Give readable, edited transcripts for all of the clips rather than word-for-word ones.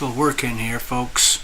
Still working here, folks.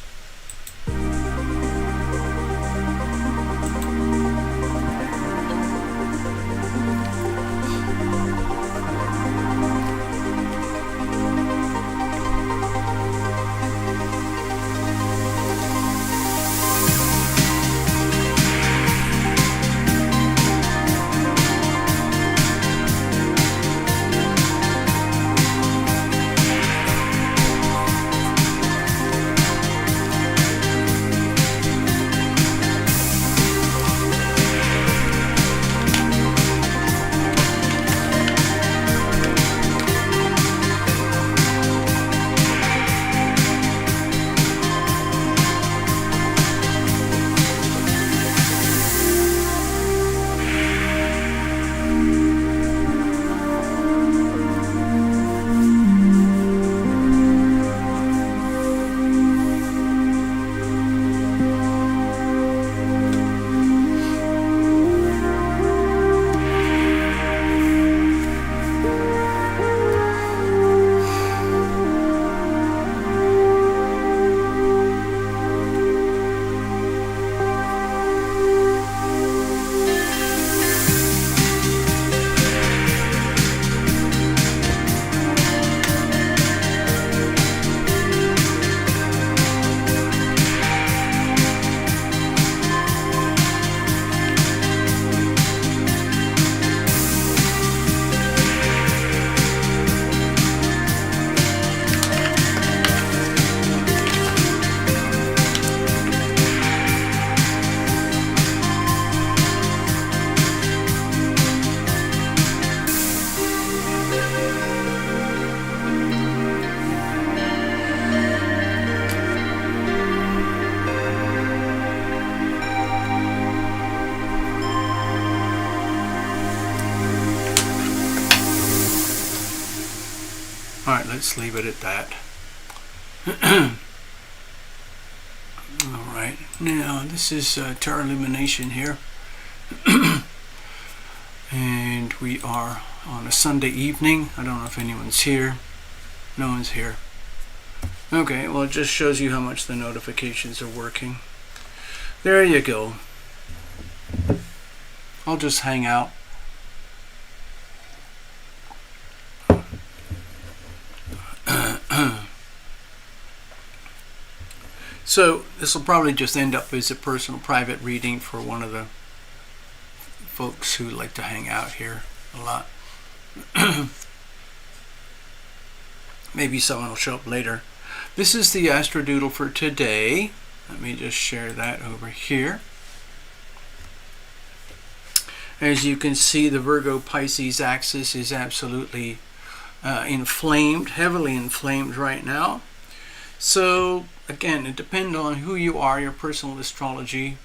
Alright, let's leave it at that. Alright, now this is TarotLumination here. And we are on a Sunday evening. I don't know if anyone's here. No one's here. Okay, well it just shows you how much the notifications are working. There you go. I'll just hang out. So this will probably just end up as a personal private reading for one of the folks who like to hang out here a lot. Maybe someone will show up later. This is the Astro Doodle for today. Let me just share that over here. As you can see, the Virgo Pisces axis is absolutely inflamed, heavily inflamed right now. So again, it depends on who you are, your personal astrology,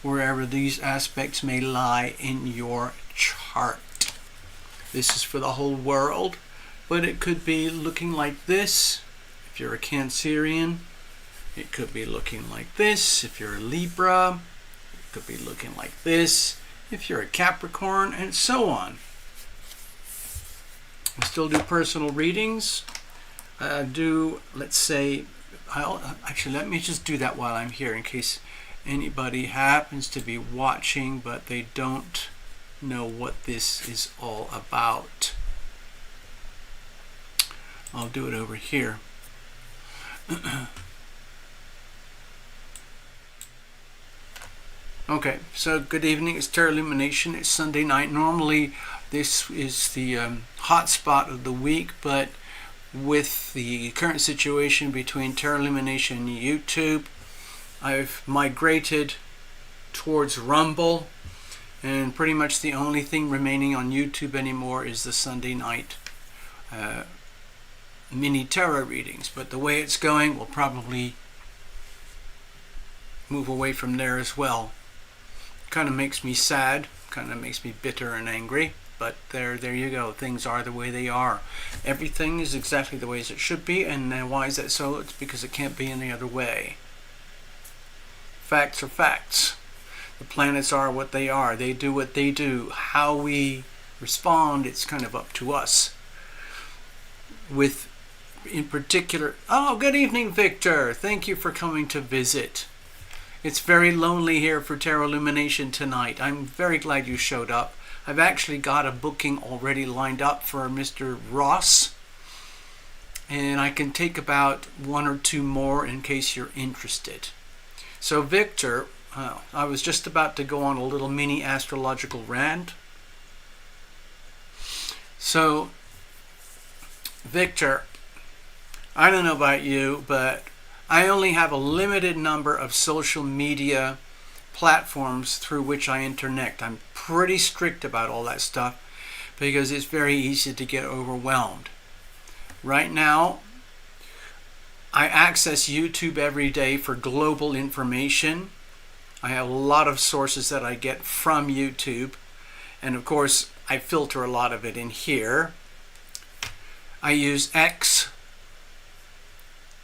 wherever these aspects may lie in your chart. This is for the whole world, but it could be looking like this if you're a Cancerian. It could be looking like this if you're a Libra. It could be looking like this if you're a Capricorn, and so on. I still do personal readings. Let's say, actually let me just do that while I'm here in case anybody happens to be watching but they don't know what this is all about. I'll do it over here. Okay, so good evening. It's TarotLumination. It's Sunday night. Normally this is the hot spot of the week, but with the current situation between TarotLumination and YouTube, I've migrated towards Rumble, and pretty much the only thing remaining on YouTube anymore is the Sunday night mini tarot readings. But the way it's going, we'll probably move away from there as well. Kind of makes me sad, kind of makes me bitter and angry, but there you go. Things are the way they are. Everything is exactly the way as it should be, and why is that so? It's because it can't be any other way. Facts are facts. The planets are what they are. They do what they do. How we respond, it's kind of up to us. With in particular. Oh, good evening, Victor. Thank you for coming to visit. It's very lonely here for TarotLumination tonight. I'm very glad you showed up. I've actually got a booking already lined up for Mr. Ross, and I can take about one or two more in case you're interested. So Victor, I was just about to go on a little mini astrological rant. So Victor, I don't know about you, but I only have a limited number of social media platforms through which I internet. I'm pretty strict about all that stuff because it's very easy to get overwhelmed. Right now, I access YouTube every day for global information. I have a lot of sources that I get from YouTube, and of course I filter a lot of it in here. I use X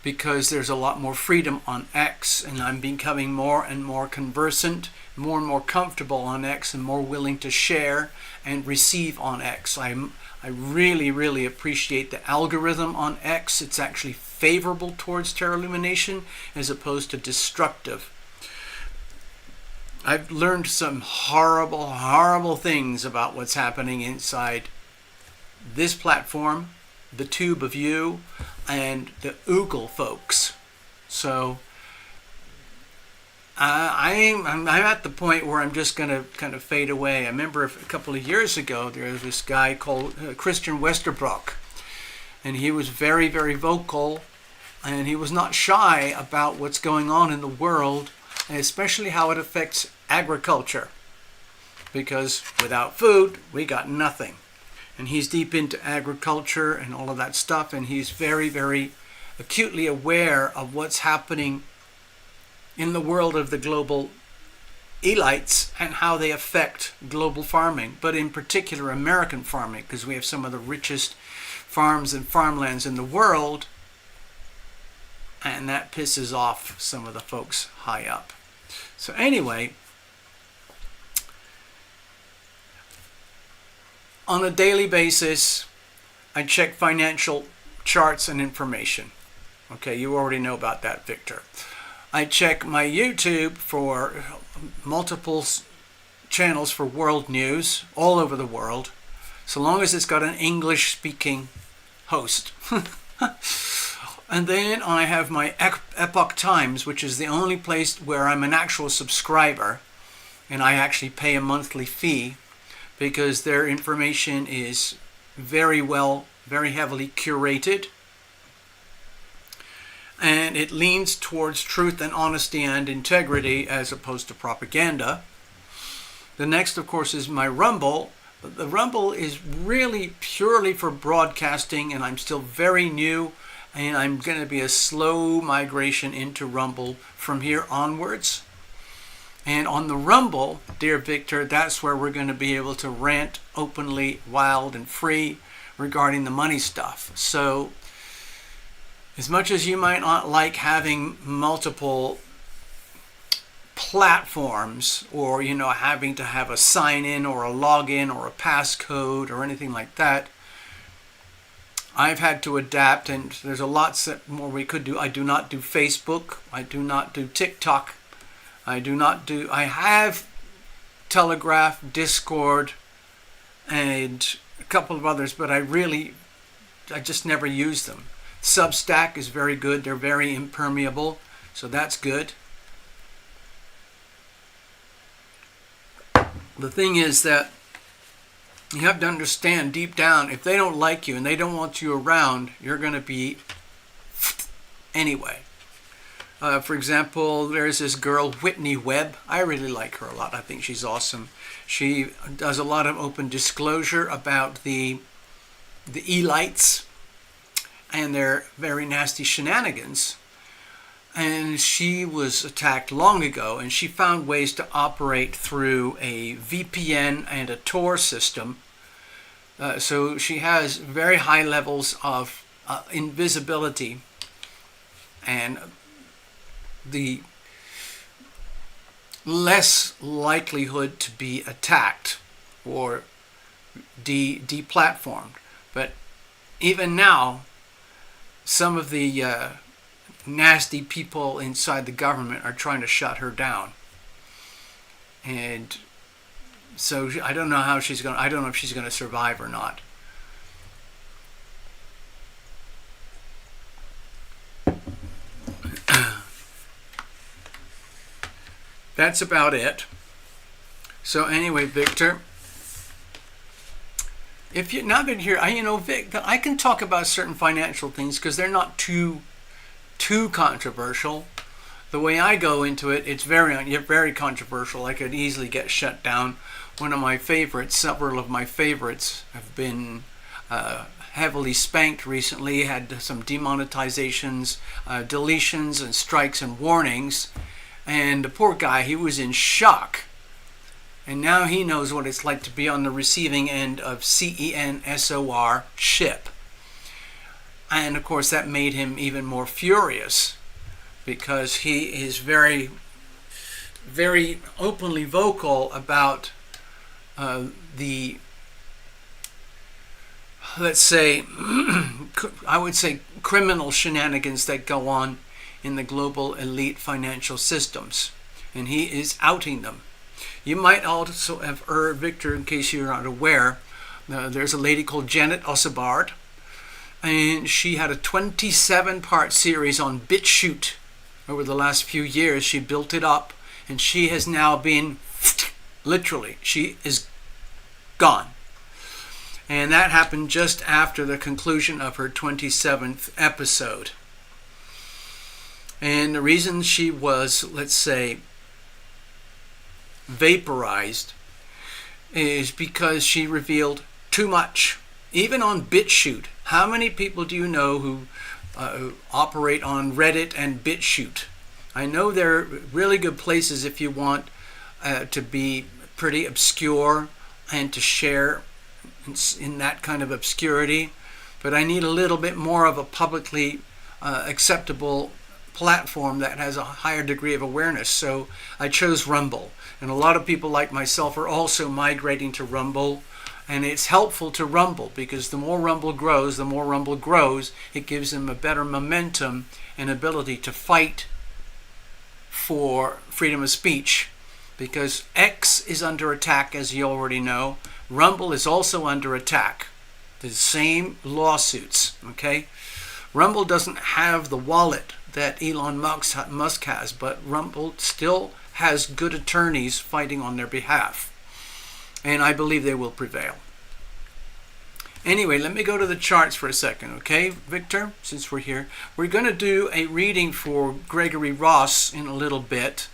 because there's a lot more freedom on X, and I'm becoming more and more conversant, more and more comfortable on X, and more willing to share and receive on X. I really, really appreciate the algorithm on X. It's actually favorable towards TarotLumination as opposed to destructive. I've learned some horrible, horrible things about what's happening inside this platform, the tube of you, and the Oogle folks. So I'm at the point where I'm just going to kind of fade away. I remember a couple of years ago there was this guy called Christian Westerbrook, and he was very, very vocal, and he was not shy about what's going on in the world, and especially how it affects agriculture, because without food we got nothing. And he's deep into agriculture and all of that stuff, and he's very, very acutely aware of what's happening in the world of the global elites and how they affect global farming, but in particular American farming, because we have some of the richest farms and farmlands in the world, and that pisses off some of the folks high up. So anyway, on a daily basis, I check financial charts and information. Okay, you already know about that, Victor. I check my YouTube for multiple channels for world news all over the world, so long as it's got an English-speaking host. And then I have my Epoch Times, which is the only place where I'm an actual subscriber, and I actually pay a monthly fee, because their information is very heavily curated, and it leans towards truth and honesty and integrity as opposed to propaganda. The next, of course, is my Rumble. The Rumble is really purely for broadcasting, and I'm still very new, and I'm going to be a slow migration into Rumble from here onwards. And on the Rumble, dear Victor, that's where we're going to be able to rant openly, wild, and free regarding the money stuff. So, as much as you might not like having multiple platforms, or, you know, having to have a sign-in or a login or a passcode or anything like that, I've had to adapt, and there's a lot more we could do. I do not do Facebook. I do not do TikTok. I have Telegraph, Discord, and a couple of others, but I just never use them. Substack is very good. They're very impermeable, so that's good. The thing is that you have to understand deep down, if they don't like you and they don't want you around, you're going to be anyway. For example, there's this girl, Whitney Webb. I really like her a lot. I think she's awesome. She does a lot of open disclosure about the elites and their very nasty shenanigans. And she was attacked long ago, and she found ways to operate through a VPN and a Tor system. So she has very high levels of invisibility, and the less likelihood to be attacked or deplatformed. But even now, some of the nasty people inside the government are trying to shut her down. And so I don't know how she's going. I don't know if she's going to survive or not. That's about it. So anyway, Victor, if you now that here, Vic, I can talk about certain financial things because they're not too controversial. The way I go into it, it's very controversial. I could easily get shut down. One of my favorites, several of my favorites, have been heavily spanked recently. Had some demonetizations, deletions, and strikes and warnings. And the poor guy, he was in shock. And now he knows what it's like to be on the receiving end of CENSOR ship. And of course that made him even more furious because he is very, very openly vocal about the, let's say, I would say criminal shenanigans that go on in the global elite financial systems. And he is outing them. You might also have heard, Victor, in case you're not aware, there's a lady called Janet Osabard, and she had a 27-part series on BitChute over the last few years. She built it up, and she has now been, literally, she is gone. And that happened just after the conclusion of her 27th episode. And the reason she was, let's say, vaporized is because she revealed too much. Even on BitChute, how many people do you know who operate on Reddit and BitChute? I know they're really good places if you want to be pretty obscure and to share in that kind of obscurity, but I need a little bit more of a publicly acceptable platform that has a higher degree of awareness. So I chose Rumble, and a lot of people like myself are also migrating to Rumble, and it's helpful to Rumble because the more Rumble grows, it gives them a better momentum and ability to fight for freedom of speech, because X is under attack, as you already know. Rumble is also under attack. The same lawsuits, okay? Rumble doesn't have the wallet that Elon Musk has, but Rumble still has good attorneys fighting on their behalf. And I believe they will prevail. Anyway, let me go to the charts for a second, okay, Victor, since we're here. We're going to do a reading for Gregory Ross in a little bit,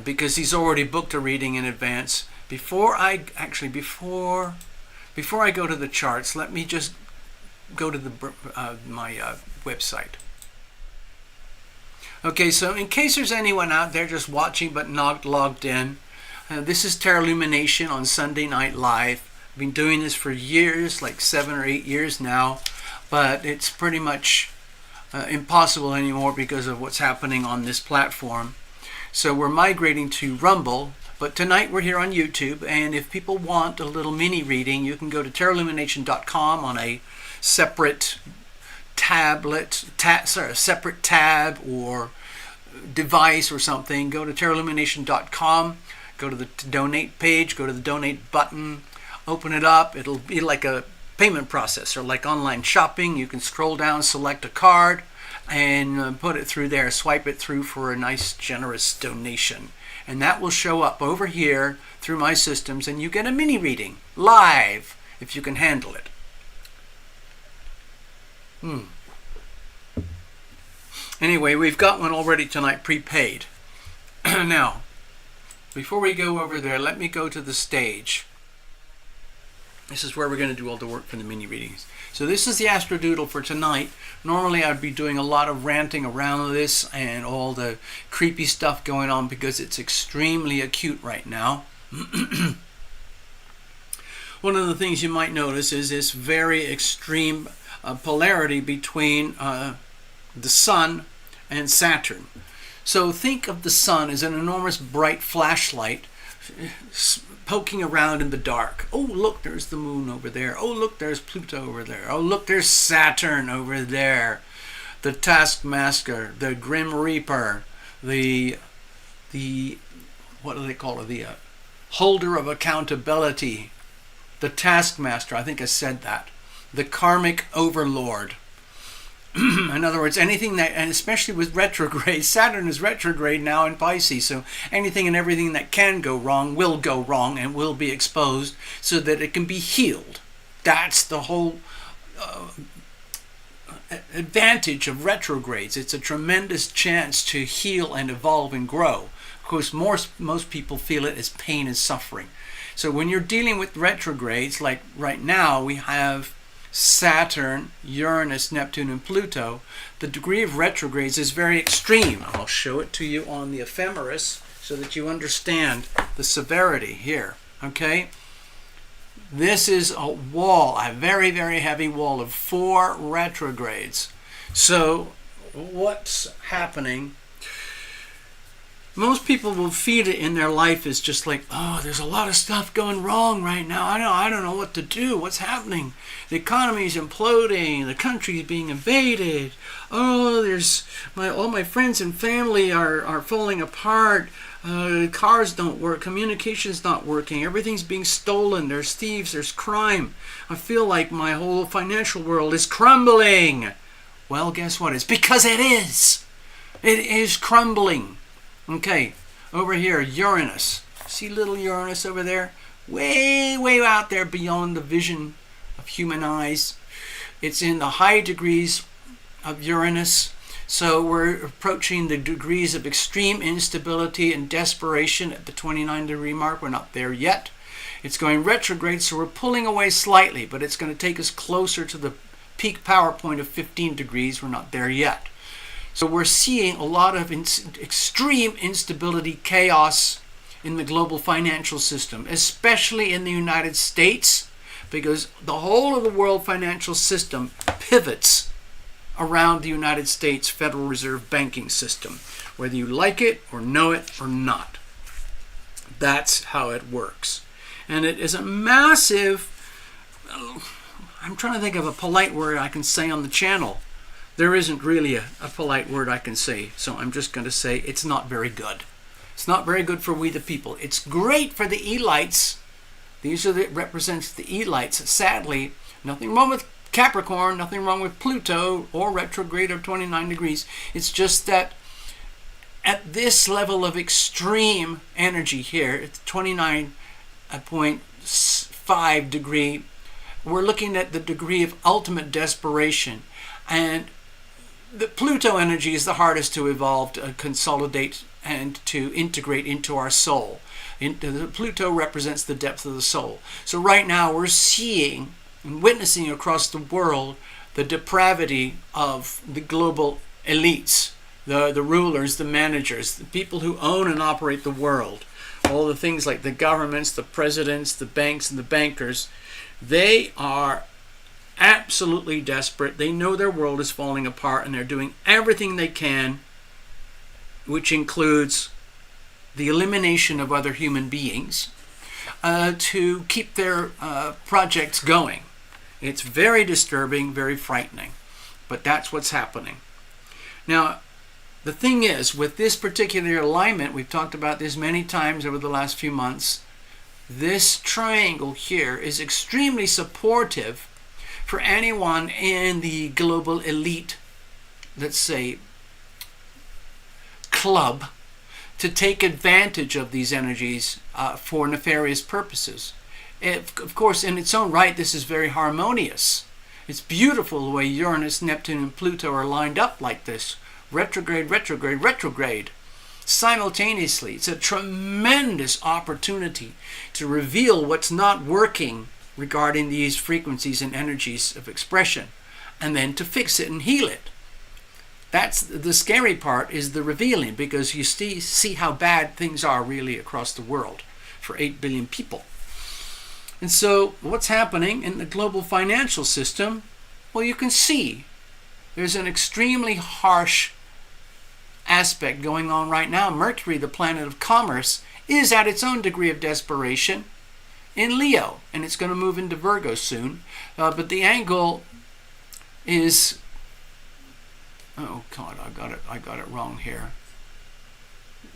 because he's already booked a reading in advance. Before I go to the charts, let me just go to my website. Okay, so in case there's anyone out there just watching but not logged in, this is TarotLumination on Sunday Night Live. I've been doing this for years, like 7 or 8 years now, but it's pretty much impossible anymore because of what's happening on this platform. So we're migrating to Rumble, but tonight we're here on YouTube, and if people want a little mini reading, you can go to TarotLumination.com on a separate separate tab or device or something. Go to TarotLumination.com, go to the donate page, go to the donate button, open it up. It'll be like a payment processor, like online shopping. You can scroll down, select a card, and put it through there, swipe it through for a nice generous donation. And that will show up over here through my systems, and you get a mini reading live if you can handle it. Anyway, we've got one already tonight prepaid. Now, before we go over there, let me go to the stage. This is where we're going to do all the work for the mini readings. So this is the Astro Doodle for tonight. Normally I'd be doing a lot of ranting around this and all the creepy stuff going on because it's extremely acute right now. One of the things you might notice is this very extreme polarity between the Sun and Saturn. So think of the Sun as an enormous bright flashlight poking around in the dark. Oh, look, there's the moon over there. Oh, look, there's Pluto over there. Oh, look, there's Saturn over there. The taskmaster, the grim reaper, the what do they call it? The holder of accountability, the taskmaster. I think I said that. The karmic overlord. In other words, anything that, and especially with retrograde, Saturn is retrograde now in Pisces, so anything and everything that can go wrong will go wrong and will be exposed so that it can be healed. That's the whole advantage of retrogrades. It's a tremendous chance to heal and evolve and grow. Of course, most people feel it as pain and suffering. So when you're dealing with retrogrades, like right now we have Saturn, Uranus, Neptune, and Pluto, the degree of retrogrades is very extreme. I'll show it to you on the ephemeris so that you understand the severity here. Okay? This is a wall, a very, very heavy wall of 4 retrogrades. So what's happening? Most people will feed it in their life as just like, oh, there's a lot of stuff going wrong right now. I don't know what to do. What's happening? The economy's imploding. The country's being invaded. Oh, all my friends and family are falling apart. Cars don't work. Communication's not working. Everything's being stolen. There's thieves. There's crime. I feel like my whole financial world is crumbling. Well, guess what? It's because it is. It is crumbling. Okay, over here, Uranus. See little Uranus over there? Way, way out there beyond the vision of human eyes. It's in the high degrees of Uranus. So we're approaching the degrees of extreme instability and desperation at the 29-degree mark. We're not there yet. It's going retrograde, so we're pulling away slightly, but it's going to take us closer to the peak power point of 15 degrees. We're not there yet. So we're seeing a lot of extreme instability, chaos in the global financial system, especially in the United States, because the whole of the world financial system pivots around the United States Federal Reserve banking system, whether you like it or know it or not. That's how it works. And it is a massive, I'm trying to think of a polite word I can say on the channel. There isn't really a polite word I can say, so I'm just going to say it's not very good. It's not very good for we the people. It's great for the elites. These represents the elites. Sadly, nothing wrong with Capricorn, nothing wrong with Pluto or retrograde of 29 degrees. It's just that at this level of extreme energy here, it's 29.5 degree, we're looking at the degree of ultimate desperation. And the Pluto energy is the hardest to evolve, to consolidate, and to integrate into our soul. Pluto represents the depth of the soul. So right now we're seeing and witnessing across the world the depravity of the global elites, the rulers, the managers, the people who own and operate the world. All the things like the governments, the presidents, the banks, and the bankers, they are absolutely desperate. They know their world is falling apart, and they're doing everything they can, which includes the elimination of other human beings, to keep their projects going. It's very disturbing, very frightening, but that's what's happening. Now, the thing is, with this particular alignment, we've talked about this many times over the last few months, this triangle here is extremely supportive for anyone in the global elite, let's say, club, to take advantage of these energies for nefarious purposes. Of course, in its own right, this is very harmonious. It's beautiful the way Uranus, Neptune, and Pluto are lined up like this. Retrograde, retrograde, retrograde. Simultaneously, it's a tremendous opportunity to reveal what's not working regarding these frequencies and energies of expression, and then to fix it and heal it. That's the scary part, is the revealing, because you see how bad things are really across the world for 8 billion people. And so what's happening in the global financial system? Well, you can see there's an extremely harsh aspect going on right now. Mercury, the planet of commerce, is at its own degree of desperation in Leo, and it's going to move into Virgo soon. But the angle is, oh God, I got it wrong here.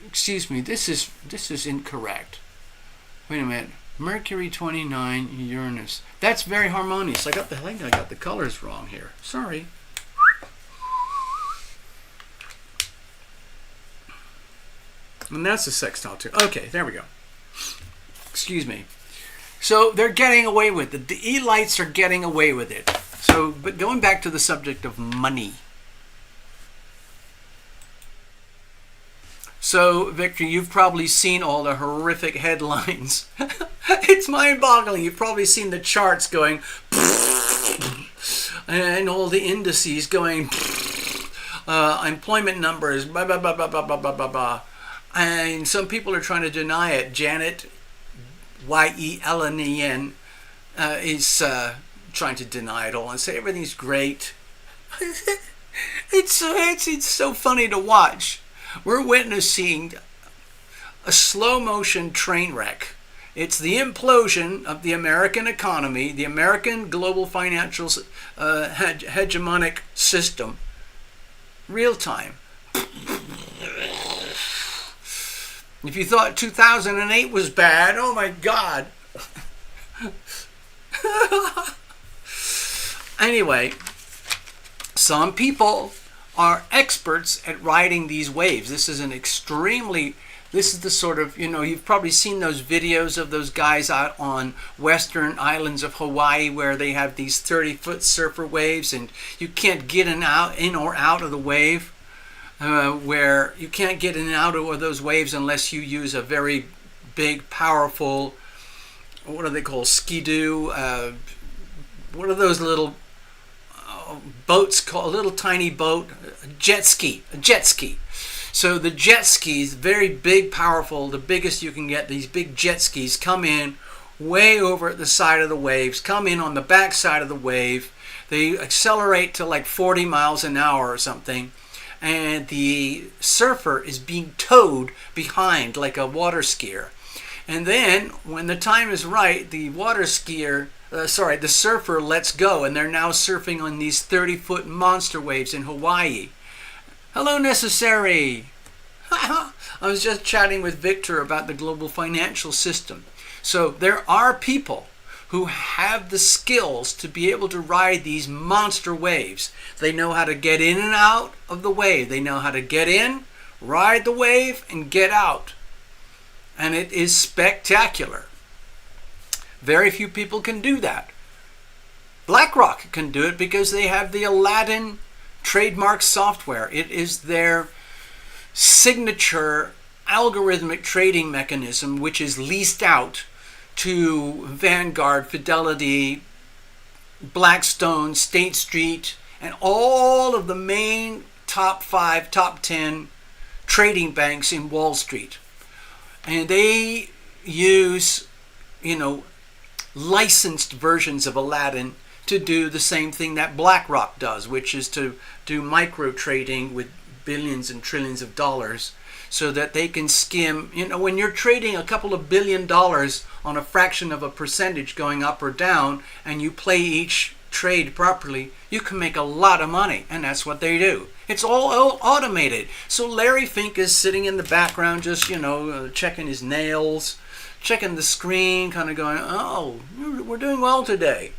Excuse me, this is incorrect. Wait a minute. Mercury 29, Uranus. That's very harmonious. I think I got the colors wrong here. Sorry. And that's a sextile too. Okay, there we go. Excuse me. So they're getting away with it. The elites are getting away with it. So, but going back to the subject of money. So, Victor, you've probably seen all the horrific headlines. It's mind-boggling. You've probably seen the charts going, and all the indices going, employment numbers, blah, blah, blah, blah, blah, blah, blah, blah, blah. And some people are trying to deny it. Janet, Yellen, is trying to deny it all and say everything's great. It's so funny to watch. We're witnessing a slow motion train wreck. It's the implosion of the American economy, the American global financial hegemonic system. Real time. If you thought 2008 was bad, oh my God. Anyway, some people are experts at riding these waves. This is the sort of, you've probably seen those videos of those guys out on western islands of Hawaii where they have these 30-foot surfer waves and you can't get in or out of the wave, where you can't get in and out of those waves unless you use a very big, powerful, what do they call, skidoo? What are those little boats called? A little tiny boat, a jet ski. So the jet skis, very big, powerful, the biggest you can get, these big jet skis come in way over at the side of the waves, come in on the back side of the wave. They accelerate to like 40 miles an hour or something. And the surfer is being towed behind like a water skier. And then when the time is right, the the surfer lets go, and they're now surfing on these 30-foot monster waves in Hawaii. Hello, Necessary. I was just chatting with Victor about the global financial system. So there are people who have the skills to be able to ride these monster waves. They know how to get in and out of the wave. They know how to get in, ride the wave, and get out. And it is spectacular. Very few people can do that. BlackRock can do it because they have the Aladdin trademark software. It is their signature algorithmic trading mechanism, which is leased out to Vanguard, Fidelity, Blackstone, State Street, and all of the main top 5, top 10 trading banks in Wall Street. And they use, licensed versions of Aladdin to do the same thing that BlackRock does, which is to do micro trading with billions and trillions of dollars so that they can skim. When you're trading a couple of $1 billion on a fraction of a percentage going up or down, and you play each trade properly, you can make a lot of money, and that's what they do. It's all automated. So Larry Fink is sitting in the background just, checking his nails, checking the screen, kind of going, oh, we're doing well today.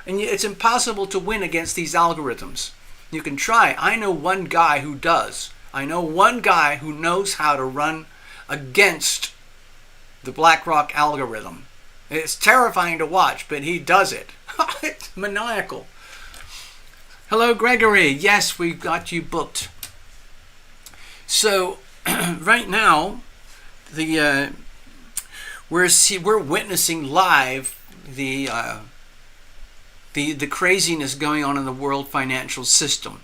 And it's impossible to win against these algorithms. You can try. I know one guy who does. I know one guy who knows how to run against the BlackRock algorithm. It's terrifying to watch, but he does it. It's maniacal. Hello, Gregory. Yes, we've got you booked. So, right now, we're witnessing live the craziness going on in the world financial system.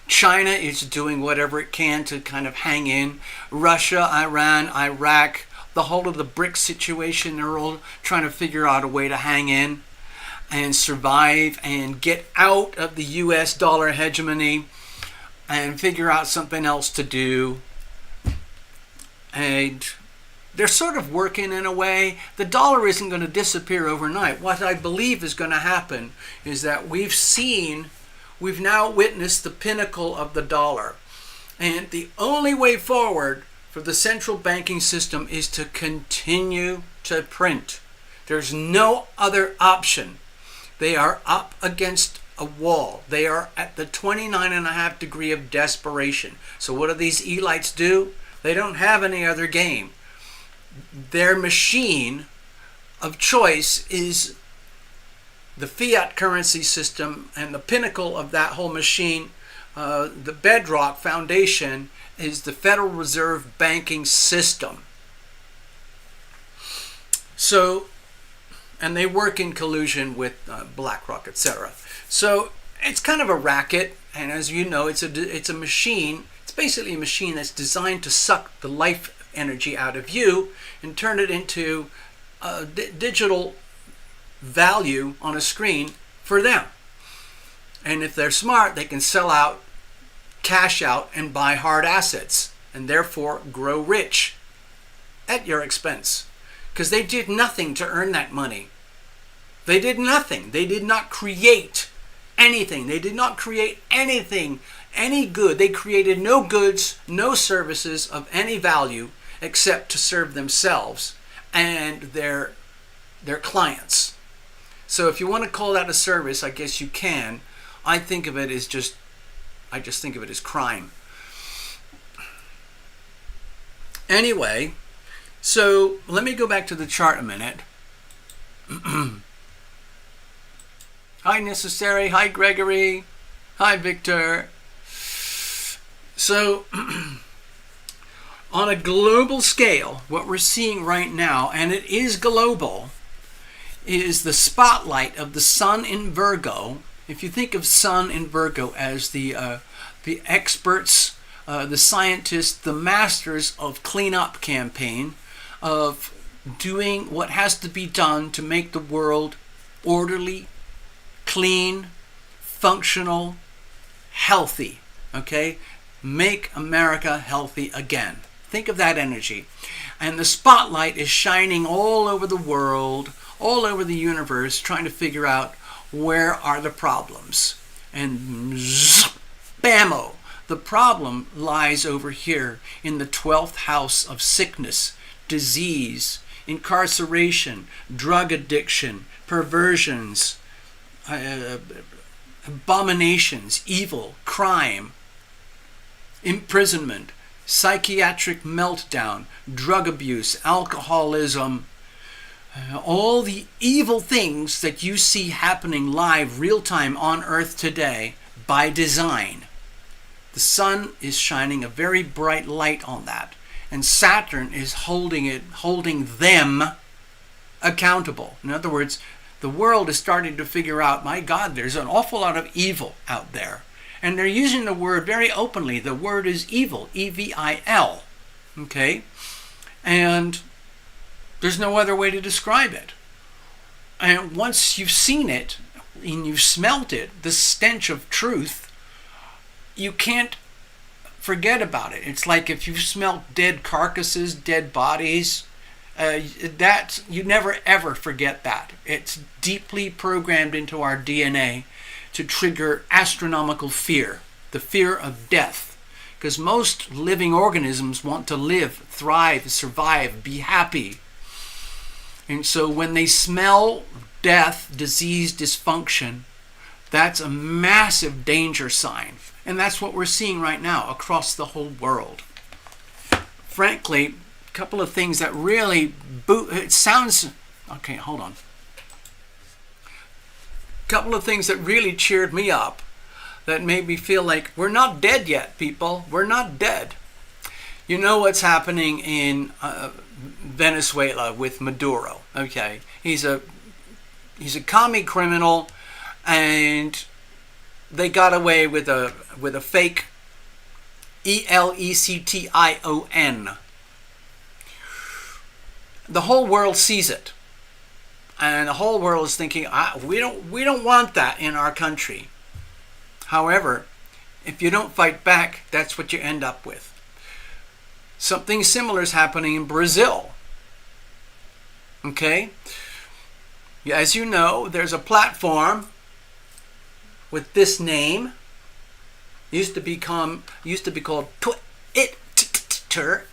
China is doing whatever it can to kind of hang in. Russia, Iran, Iraq, the whole of the BRICS situation, they're all trying to figure out a way to hang in and survive and get out of the US dollar hegemony. and figure out something else to do. And they're sort of working in a way. The dollar isn't going to disappear overnight. What I believe is going to happen is that we've now witnessed the pinnacle of the dollar. And the only way forward for the central banking system is to continue to print. There's no other option. They are up against a wall. They are at the 29.5 degree of desperation. So what do these elites do? They don't have any other game. Their machine of choice is the fiat currency system, and the pinnacle of that whole machine, the bedrock foundation, is the Federal Reserve banking system. So, and they work in collusion with BlackRock, etc. So it's kind of a racket, and as you know, it's a machine. It's basically a machine that's designed to suck the life energy out of you and turn it into digital value on a screen for them. And if they're smart, they can sell out, cash out, and buy hard assets, and therefore grow rich at your expense. Because they did nothing to earn that money. They did nothing. They did not create anything. They did not create anything, any good. They created no goods, no services of any value except to serve themselves and their clients. So if you want to call that a service, I guess you can. I just think of it as crime. Anyway, so let me go back to the chart a minute. Hi, Necessary. Hi, Gregory. Hi, Victor. So, on a global scale, what we're seeing right now, and it is global, is the spotlight of the sun in Virgo. If you think of sun in Virgo as the experts, the scientists, the masters of cleanup campaign, of doing what has to be done to make the world orderly, clean, functional, healthy, okay? Make America healthy again. Think of that energy. And the spotlight is shining all over the world, all over the universe, trying to figure out where are the problems. And bammo, the problem lies over here in the 12th house of sickness, disease, incarceration, drug addiction, perversions, abominations, evil, crime, imprisonment, psychiatric meltdown, drug abuse, alcoholism, all the evil things that you see happening live, real time on Earth today by design. The sun is shining a very bright light on that, and Saturn is holding them accountable. In other words, the world is starting to figure out, my God, there's an awful lot of evil out there. And they're using the word very openly. The word is evil, E-V-I-L. Okay? And there's no other way to describe it. And once you've seen it and you've smelt it, the stench of truth, you can't forget about it. It's like if you've smelt dead carcasses, dead bodies, that you never ever forget that. It's deeply programmed into our DNA to trigger astronomical fear, the fear of death. Because most living organisms want to live, thrive, survive, be happy. And so when they smell death, disease, dysfunction, that's a massive danger sign. And that's what we're seeing right now across the whole world. Frankly, a couple of things that really it sounds, okay, hold on. Couple of things that really cheered me up, that made me feel like we're not dead yet, people. We're not dead. You know what's happening in Venezuela with Maduro? Okay, he's a commie criminal, and they got away with a fake Election. The whole world sees it. And the whole world is thinking, we don't want that in our country. However, If you don't fight back, that's what you end up with. Something similar is happening in Brazil. Okay? As you know, there's a platform with this name. Used to be called Twitter.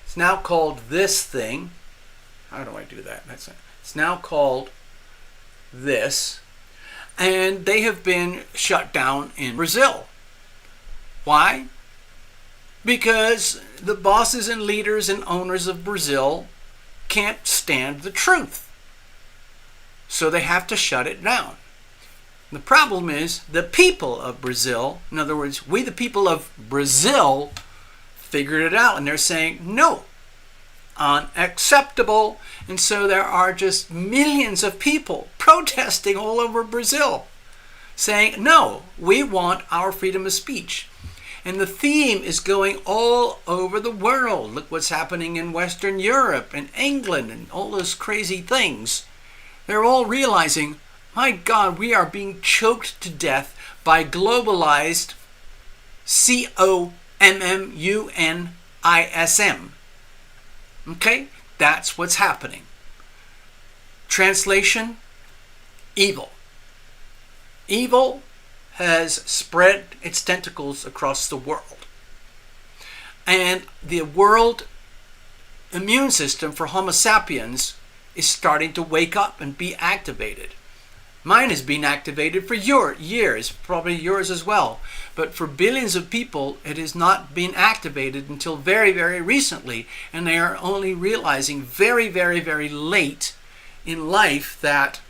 It's now called this thing. How do I do that? It's now called this. And they have been shut down in Brazil. Why? Because the bosses and leaders and owners of Brazil can't stand the truth. So they have to shut it down. The problem is the people of Brazil, in other words, we the people of Brazil, figured it out, and they're saying no, unacceptable. And so there are just millions of people protesting all over Brazil saying no, we want our freedom of speech. And the theme is going all over the world. Look what's happening in Western Europe and England and all those crazy things. They're all realizing, my God, we are being choked to death by globalized communism. Okay? That's what's happening. Translation, evil. Evil has spread its tentacles across the world. And the world immune system for Homo sapiens is starting to wake up and be activated. Mine has been activated for years, probably yours as well. But for billions of people, it has not been activated until very, very recently. And they are only realizing very, very, very late in life that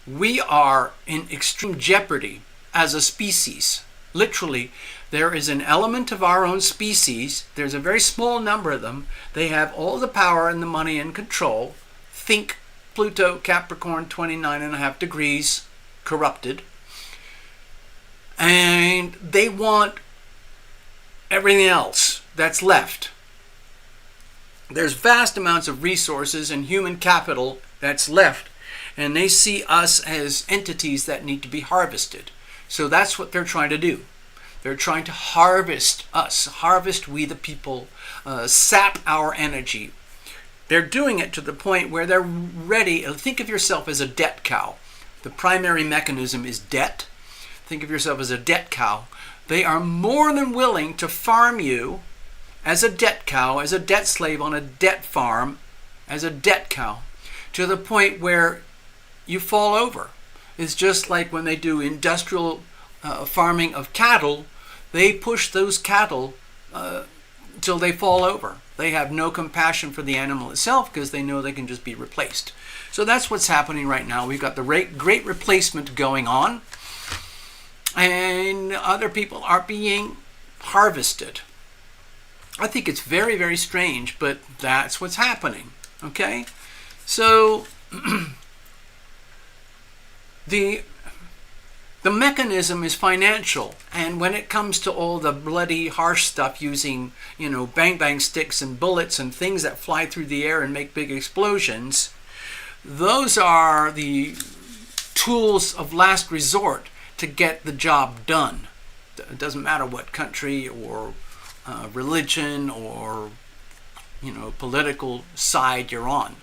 we are in extreme jeopardy as a species. Literally, there is an element of our own species. There's a very small number of them. They have all the power and the money and control. Think Pluto, Capricorn, 29.5 degrees, corrupted. And they want everything else that's left. There's vast amounts of resources and human capital that's left. And they see us as entities that need to be harvested. So that's what they're trying to do. They're trying to harvest us, harvest we the people, sap our energy. They're doing it to the point where they're ready. Think of yourself as a debt cow. The primary mechanism is debt. Think of yourself as a debt cow. They are more than willing to farm you as a debt cow, as a debt slave on a debt farm, as a debt cow, to the point where you fall over. It's just like when they do industrial farming of cattle. They push those cattle till they fall over. They have no compassion for the animal itself because they know they can just be replaced. So that's what's happening right now. We've got the great replacement going on, and other people are being harvested. I think it's very, very strange, but that's what's happening. Okay? So the mechanism is financial, and when it comes to all the bloody harsh stuff using, bang bang sticks and bullets and things that fly through the air and make big explosions, those are the tools of last resort to get the job done. It doesn't matter what country or religion or political side you're on.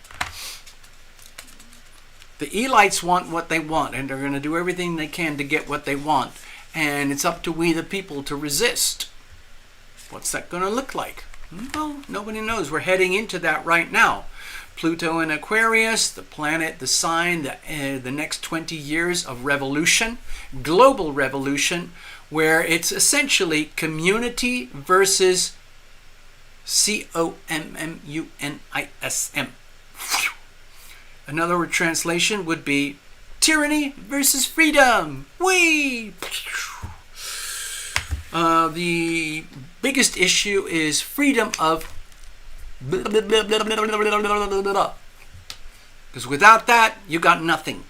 The elites want what they want, and they're going to do everything they can to get what they want. And it's up to we the people to resist. What's that going to look like? Well, nobody knows. We're heading into that right now. Pluto in Aquarius, the planet, the sign, the next 20 years of revolution, global revolution, where it's essentially community versus communism. Another translation would be tyranny versus freedom. Whee! The biggest issue is freedom of because without that, you got nothing.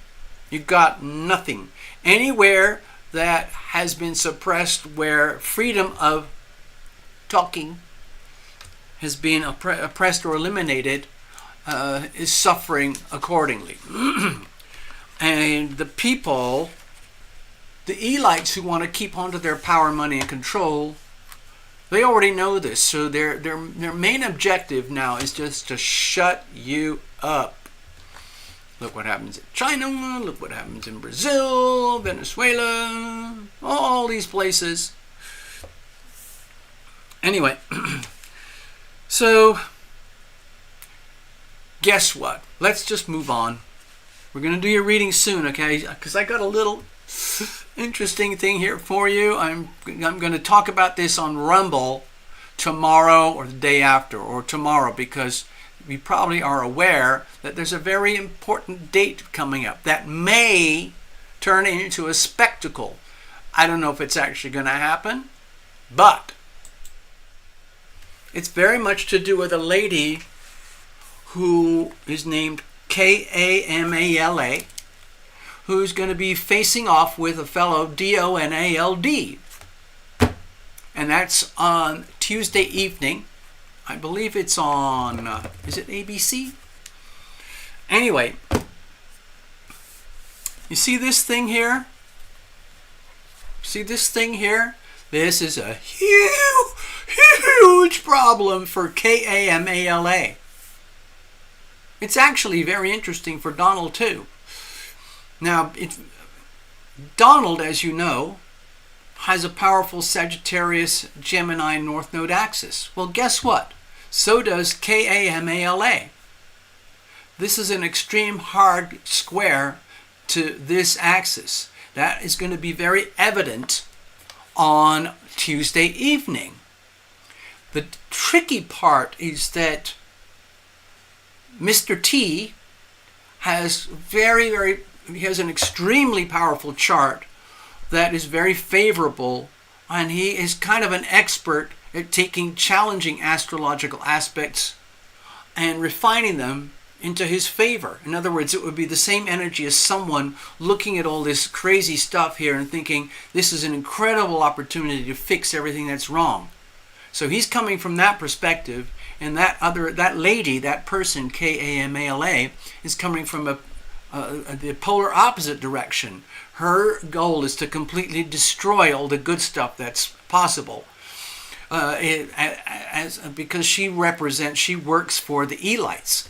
You got nothing. Anywhere that has been suppressed, where freedom of talking has been oppressed or eliminated, is suffering accordingly. And the people the elites who want to keep onto their power, money, and control, they already know this. So their main objective now is just to shut you up. Look what happens in China. Look what happens in Brazil, Venezuela, all these places. Anyway, so guess what? Let's just move on. We're going to do your reading soon, okay? Because I got a little interesting thing here for you. I'm going to talk about this on Rumble tomorrow or the day after or tomorrow, because we probably are aware that there's a very important date coming up that may turn into a spectacle. I don't know if it's actually going to happen, but it's very much to do with a lady who is named Kamala, who's going to be facing off with a fellow Donald. And that's on Tuesday evening. I believe it's on, is it ABC? Anyway, you see this thing here? See this thing here? This is a huge problem for Kamala. It's actually very interesting for Donald too. Now, Donald, as you know, has a powerful Sagittarius Gemini North Node axis. Well, guess what? So does Kamala. This is an extreme hard square to this axis. That is going to be very evident on Tuesday evening. The tricky part is that Mr. T has he has an extremely powerful chart that is very favorable, and he is kind of an expert at taking challenging astrological aspects and refining them into his favor. In other words, it would be the same energy as someone looking at all this crazy stuff here and thinking this is an incredible opportunity to fix everything that's wrong. So he's coming from that perspective, and that lady, that person, Kamala, is coming from the polar opposite direction. Her goal is to completely destroy all the good stuff that's possible, because she works for the elites.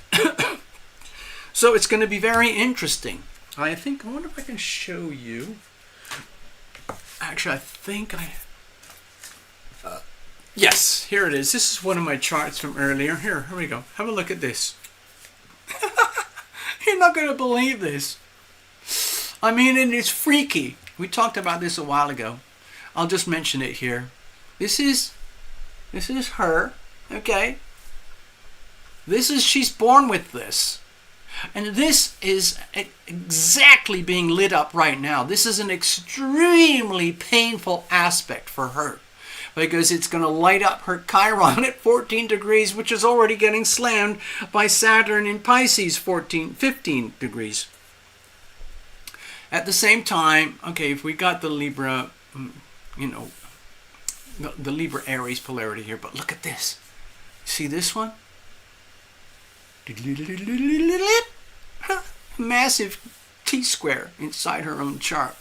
So it's going to be very interesting. I wonder if I can show you. Actually, yes, here it is. This is one of my charts from earlier. Here we go. Have a look at this. You're not going to believe this. I mean, and it's freaky. We talked about this a while ago. I'll just mention it here. This is her, okay? She's born with this. And this is exactly being lit up right now. This is an extremely painful aspect for her, because it's going to light up her Chiron at 14 degrees, which is already getting slammed by Saturn in Pisces, 15 degrees. At the same time, okay, if we got the Libra, the Libra Aries polarity here, but look at this. See this one? Massive T-square inside her own chart.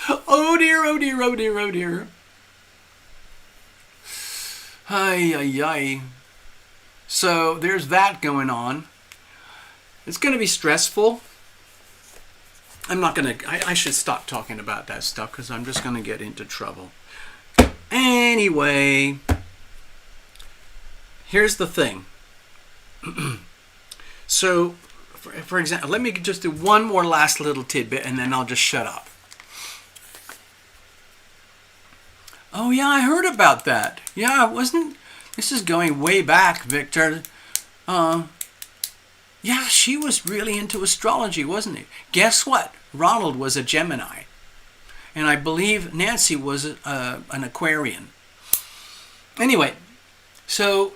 Oh dear, oh dear, oh dear, oh dear. Ay, ay, ay. So there's that going on. It's going to be stressful. I should stop talking about that stuff, because I'm just going to get into trouble. Anyway, here's the thing. So, for example, let me just do one more last little tidbit, and then I'll just shut up. Oh yeah, I heard about that. Yeah, this is going way back, Victor. Yeah, she was really into astrology, wasn't it? Guess what? Ronald was a Gemini. And I believe Nancy was an Aquarian. Anyway, so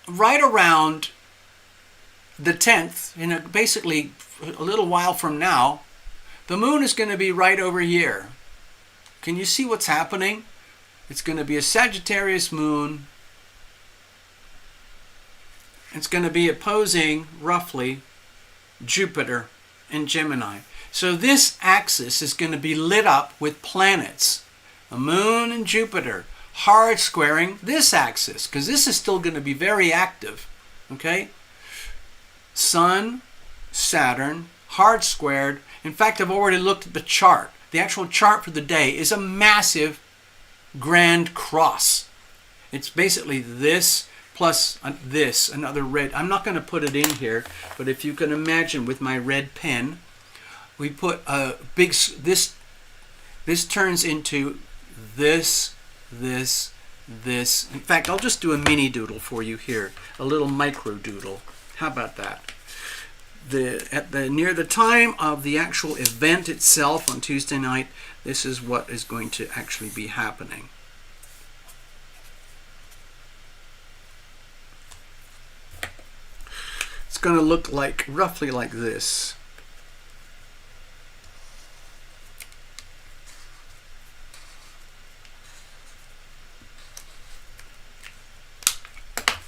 right around the 10th, basically a little while from now, the moon is going to be right over here. Can you see what's happening? It's going to be a Sagittarius moon. It's going to be opposing, roughly, Jupiter in Gemini. So this axis is going to be lit up with planets, the moon and Jupiter, hard squaring this axis, because this is still going to be very active. Okay? Sun, Saturn, hard squared. In fact, I've already looked at the chart. The actual chart for the day is a massive grand cross. It's basically this plus this, another red. I'm not going to put it in here, but if you can imagine with my red pen, we put a big, this turns into this. In fact, I'll just do a mini doodle for you here, a little micro doodle. How about that? Near the time of the actual event itself on Tuesday night, this is what is going to actually be happening. It's going to look like roughly like this.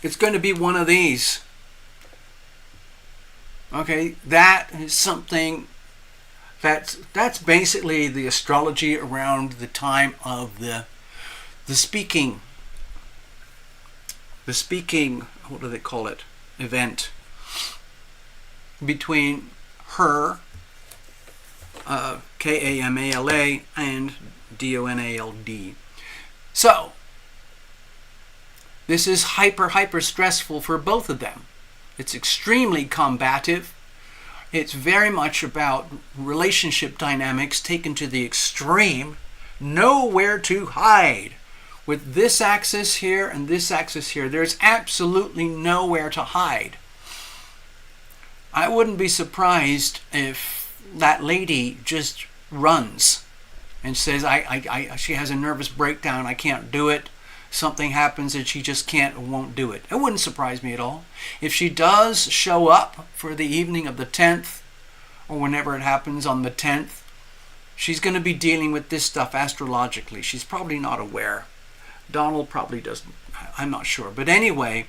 It's going to be one of these. Okay, that is something that's basically the astrology around the time of the speaking, what do they call it, event between her, Kamala, and Donald. So this is hyper stressful for both of them. It's extremely combative. It's very much about relationship dynamics taken to the extreme. Nowhere to hide. With this axis here and this axis here, there's absolutely nowhere to hide. I wouldn't be surprised if that lady just runs and says, she has a nervous breakdown, I can't do it. Something happens and she just can't or won't do it. It wouldn't surprise me at all. If she does show up for the evening of the 10th, or whenever it happens on the 10th, she's going to be dealing with this stuff astrologically. She's probably not aware. Donald probably doesn't. I'm not sure. But anyway,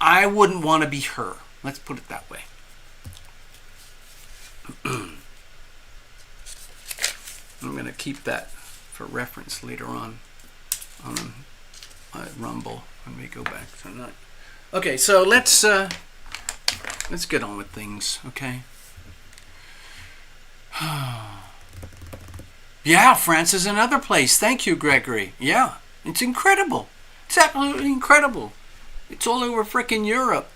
I wouldn't want to be her. Let's put it that way. I'm going to keep that for reference later on Rumble when we go back tonight. Okay, so let's get on with things, okay? Yeah, France is another place. Thank you, Gregory. Yeah, it's incredible. It's absolutely incredible. It's all over frickin' Europe.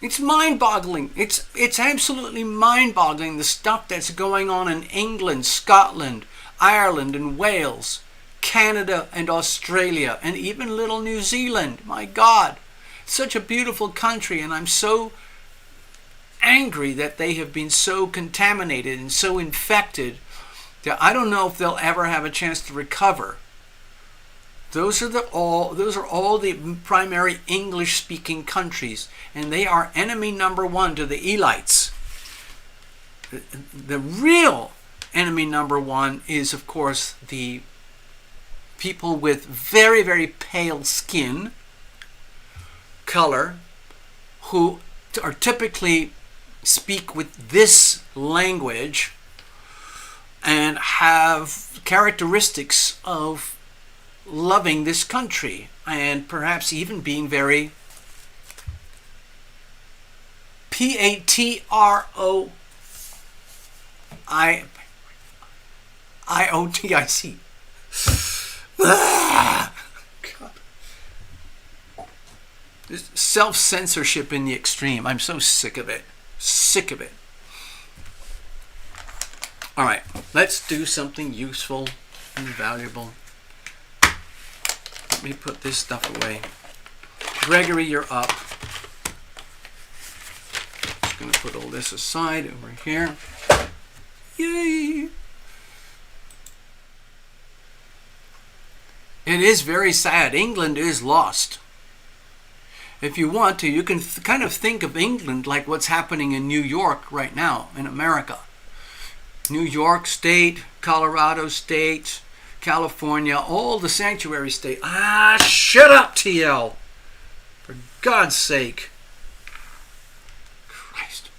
It's mind-boggling. It's absolutely mind-boggling, the stuff that's going on in England, Scotland, Ireland, and Wales, Canada and Australia, and even little New Zealand. My God, such a beautiful country, and I'm so angry that they have been so contaminated and so infected that I don't know if they'll ever have a chance to recover. Those are all the primary English-speaking countries, and they are enemy number one to the elites. The real enemy number one is, of course, the people with very, very pale skin color, who are typically speak with this language and have characteristics of loving this country and perhaps even being very patriotic. God. Self-censorship in the extreme. I'm so sick of it. Sick of it. All right, let's do something useful and valuable. Let me put this stuff away. Gregory, you're up. Just going to put all this aside over here. Yay! It is very sad. England is lost. If you want to, you can kind of think of England like what's happening in New York right now in America. New York State, Colorado State, California, all the sanctuary state. Shut up, TL! For God's sake. Christ.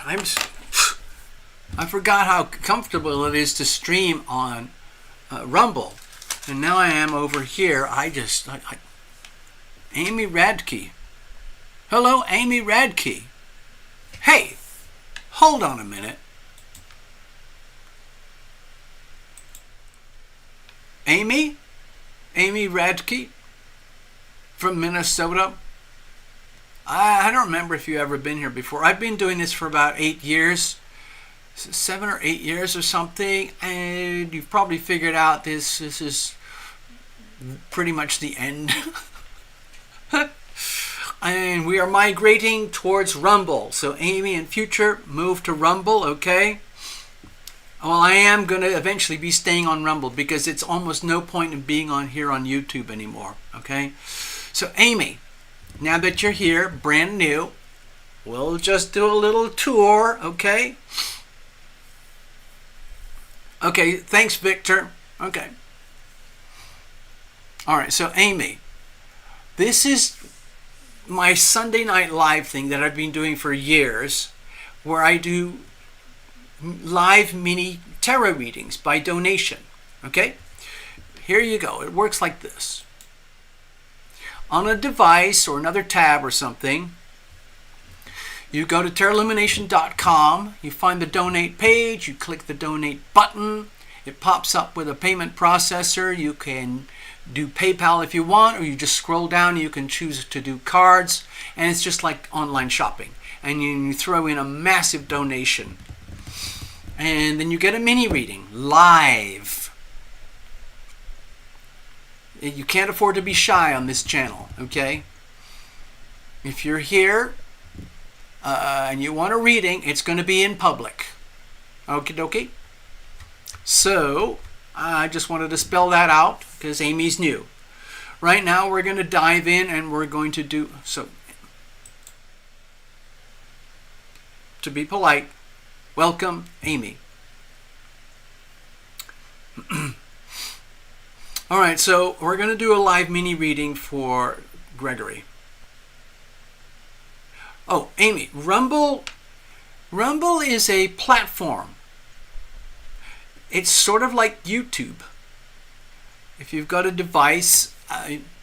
I forgot how comfortable it is to stream on Rumble, and now I am over here. Amy Radke. Hello, Amy Radke. Hey, hold on a minute. Amy Radke from Minnesota. I don't remember if you've ever been here before. I've been doing this for about 8 years, 7 or 8 years or something, and you've probably figured out this is pretty much the end. And we are migrating towards Rumble. So Amy, in future, move to Rumble, okay? Well, I am going to eventually be staying on Rumble because it's almost no point in being on here on YouTube anymore, okay? So Amy, now that you're here, brand new, we'll just do a little tour, okay? Okay, thanks, Victor. Okay. All right, so Amy, this is my Sunday Night Live thing that I've been doing for years, where I do live mini tarot readings by donation. Okay? Here you go. It works like this. On a device or another tab or something, you go to TarotLumination.com, you find the donate page, you click the donate button, it pops up with a payment processor. You can do PayPal if you want, or you just scroll down and you can choose to do cards, and it's just like online shopping. And you throw in a massive donation, and then you get a mini reading live. You can't afford to be shy on this channel, okay? If you're here and you want a reading, it's going to be in public. Okie dokie. So I just wanted to spell that out because Amy's new. Right now we're going to dive in and we're going to do, so to be polite, welcome Amy. All right, so we're going to do a live mini reading for Gregory. Oh, Amy, Rumble is a platform. It's sort of like YouTube. If you've got a device,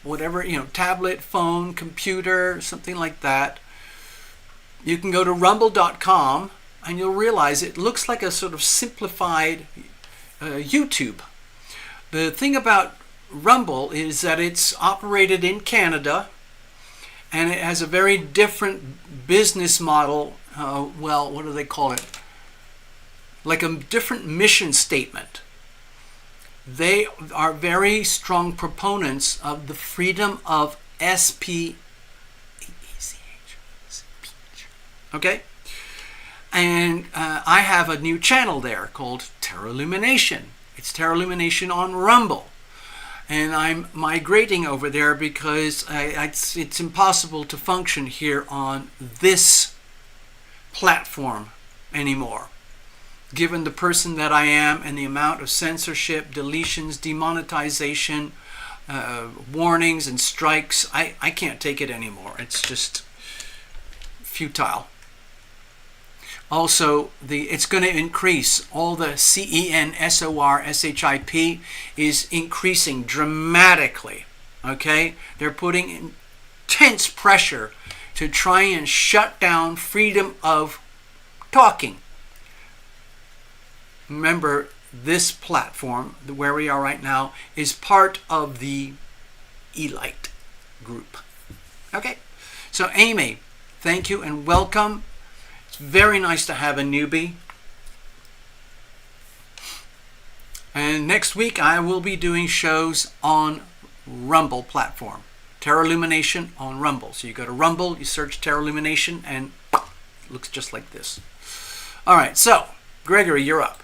whatever, tablet, phone, computer, something like that, you can go to rumble.com and you'll realize it looks like a sort of simplified YouTube. The thing about Rumble is that it's operated in Canada, and it has a very different business model. Well, what do they call it? Like a different mission statement. They are very strong proponents of the freedom of speech. Okay? And I have a new channel there called TarotLumination. It's TarotLumination on Rumble. And I'm migrating over there because it's impossible to function here on this platform anymore. Given the person that I am and the amount of censorship, deletions, demonetization, warnings and strikes, I can't take it anymore. It's just futile. Also, it's going to increase. All the CENSOR, is increasing dramatically. Okay? They're putting intense pressure to try and shut down freedom of talking. Remember, this platform, where we are right now, is part of the elite group. Okay? So, Amy, thank you and welcome. It's very nice to have a newbie. And next week I will be doing shows on Rumble platform. TarotLumination on Rumble. So you go to Rumble, you search TarotLumination, and it looks just like this. All right, so Gregory, you're up.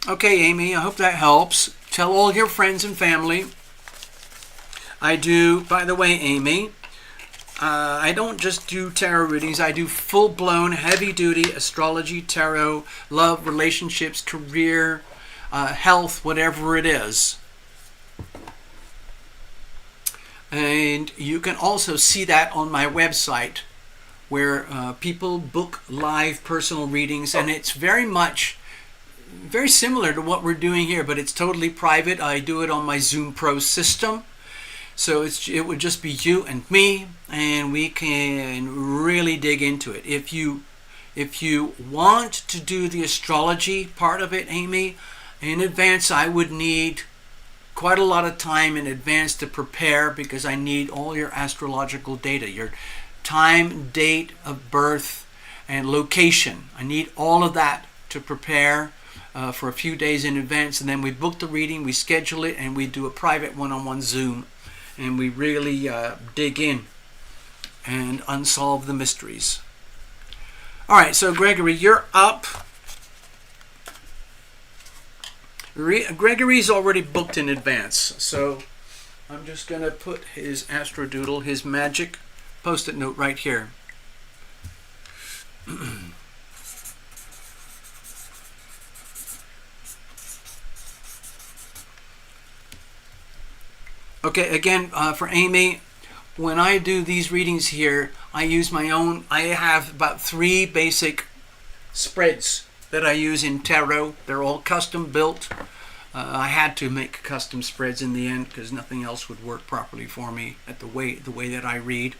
Okay, Amy, I hope that helps. Tell all your friends and family. I do, by the way, Amy, I don't just do tarot readings. I do full-blown, heavy-duty astrology, tarot, love, relationships, career, health, whatever it is. And you can also see that on my website, where people book live personal readings, and it's very similar to what we're doing here, but it's totally private. I do it on my Zoom Pro system. So it would just be you and me, and we can really dig into it. If you want to do the astrology part of it, Amy, in advance, I would need quite a lot of time in advance to prepare, because I need all your astrological data, your time, date of birth, and location. I need all of that to prepare for a few days in advance, and then we book the reading, we schedule it, and we do a private one-on-one Zoom, and we really dig in and unsolve the mysteries. All right, so Gregory, you're up. Gregory's already booked in advance, so I'm just going to put his astrodoodle, his magic post-it note right here. Okay, again, for Amy, when I do these readings here, I use my own. I have about 3 basic spreads that I use in tarot. They're all custom built. I had to make custom spreads in the end, because nothing else would work properly for me at the way that I read.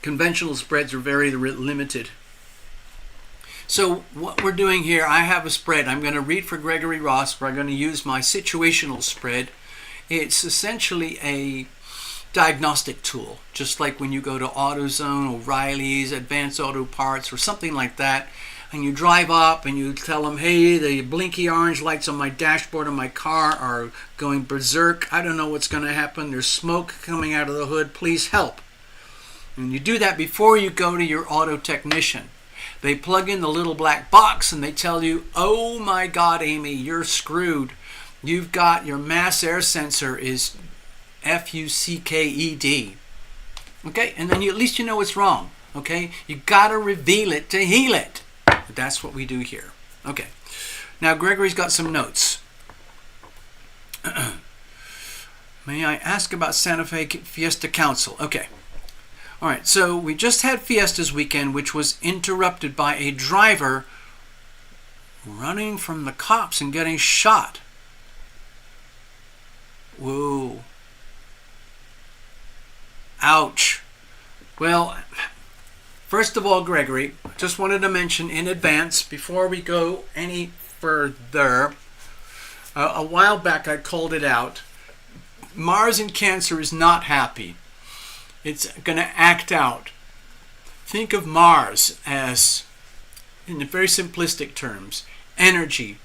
Conventional spreads are very limited. So what we're doing here, I have a spread. I'm going to read for Gregory Ross, where I'm going to use my situational spread. It's essentially a diagnostic tool, just like when you go to AutoZone, O'Reilly's, Advanced Auto Parts, or something like that, and you drive up and you tell them, hey, the blinky orange lights on my dashboard of my car are going berserk. I don't know what's going to happen. There's smoke coming out of the hood. Please help. And you do that before you go to your auto technician. They plug in the little black box and they tell you, oh my God, Amy, you're screwed. You've got your mass air sensor is FUCKED. Okay, and then at least you know what's wrong. Okay, you got to reveal it to heal it. That's what we do here. Okay, now Gregory's got some notes. May I ask about Santa Fe Fiesta Council? Okay. All right, so we just had Fiesta's weekend, which was interrupted by a driver running from the cops and getting shot. Whoa. Ouch. Well, first of all, Gregory, just wanted to mention in advance, before we go any further, a while back I called it out. Mars in Cancer is not happy. It's going to act out. Think of Mars as, in very simplistic terms, energy,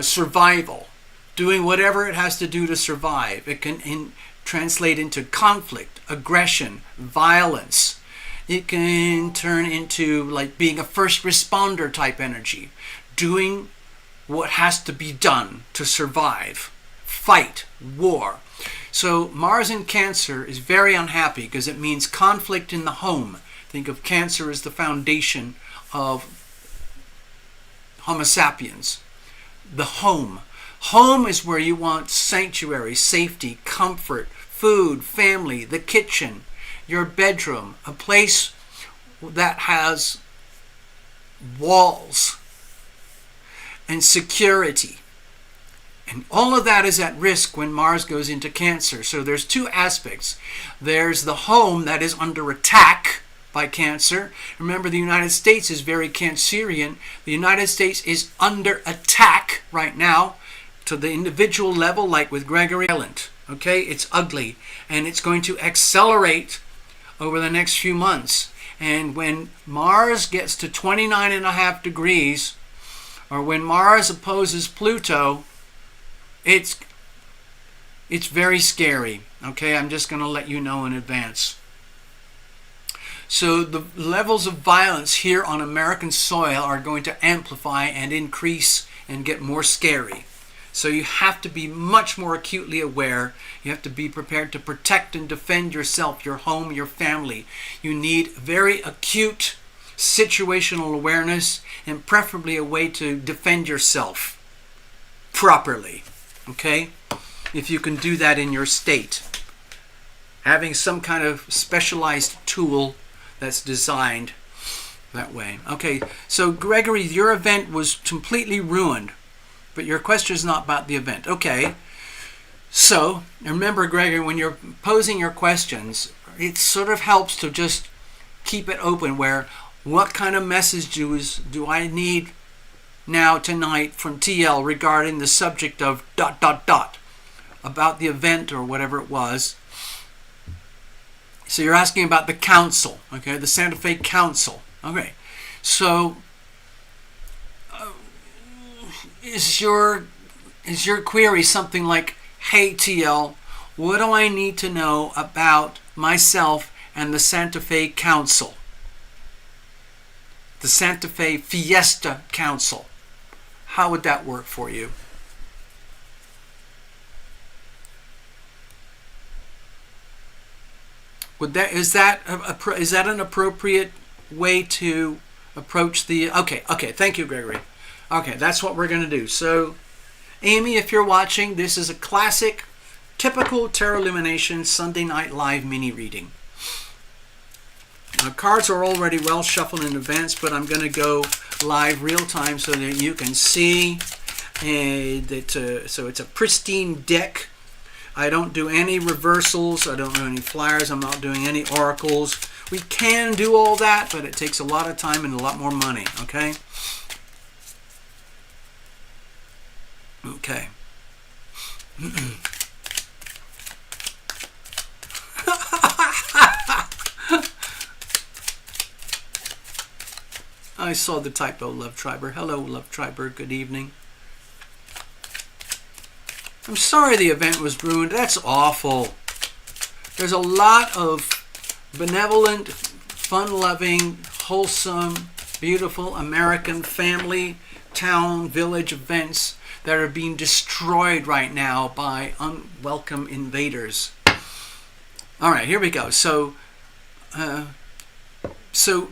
survival, doing whatever it has to do to survive. It can translate into conflict, aggression, violence. It can turn into like being a first responder type energy, doing what has to be done to survive, fight, war. So Mars in Cancer is very unhappy because it means conflict in the home. Think of Cancer as the foundation of Homo sapiens. The home. Home is where you want sanctuary, safety, comfort, food, family, the kitchen, your bedroom, a place that has walls and security. And all of that is at risk when Mars goes into Cancer. So there's 2 aspects. There's the home that is under attack by Cancer. Remember, the United States is very Cancerian. The United States is under attack right now to the individual level, like with Gregory Island. Okay, it's ugly. And it's going to accelerate over the next few months. And when Mars gets to 29.5 degrees, or when Mars opposes Pluto, it's very scary. Okay, I'm just going to let you know in advance. So the levels of violence here on American soil are going to amplify and increase and get more scary. So you have to be much more acutely aware. You have to be prepared to protect and defend yourself, your home, your family. You need very acute situational awareness, and preferably a way to defend yourself properly. Okay? if you can do that in your state. Having some kind of specialized tool that's designed that way. Okay, so Gregory, your event was completely ruined, but your question is not about the event. Okay, so remember, Gregory, when you're posing your questions, it sort of helps to just keep it open, where what kind of messages do I need now tonight from TL regarding the subject of ... about the event or whatever it was. So you're asking about the council, okay, the Santa Fe Council. Okay, so is your query something like, hey TL, what do I need to know about myself and the Santa Fe Council? The Santa Fe Fiesta Council. How would that work for you? Is that an appropriate way to approach the... Okay, thank you, Gregory. Okay, that's what we're going to do. So, Amy, if you're watching, this is a classic, typical TarotLumination Sunday Night Live mini reading. Cards are already well shuffled in advance, but I'm going to go live real time so that you can see. So it's a pristine deck. I don't do any reversals. I don't do any flyers. I'm not doing any oracles. We can do all that, but it takes a lot of time and a lot more money, okay? Okay. I saw the typo, Love Triber. Hello, Love Triber. Good evening. I'm sorry the event was ruined. That's awful. There's a lot of benevolent, fun-loving, wholesome, beautiful American family, town, village events that are being destroyed right now by unwelcome invaders. All right, here we go. So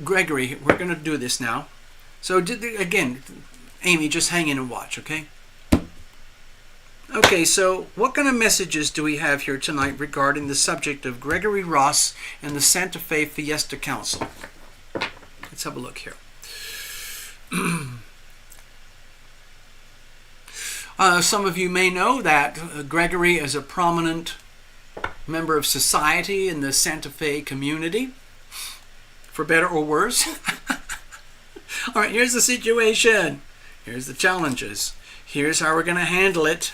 Gregory, we're going to do this now. So again, Amy, just hang in and watch, okay? Okay, so what kind of messages do we have here tonight regarding the subject of Gregory Ross and the Santa Fe Fiesta Council? Let's have a look here. Some of you may know that Gregory is a prominent member of society in the Santa Fe community, for better or worse. All right, here's the situation. Here's the challenges. Here's how we're going to handle it.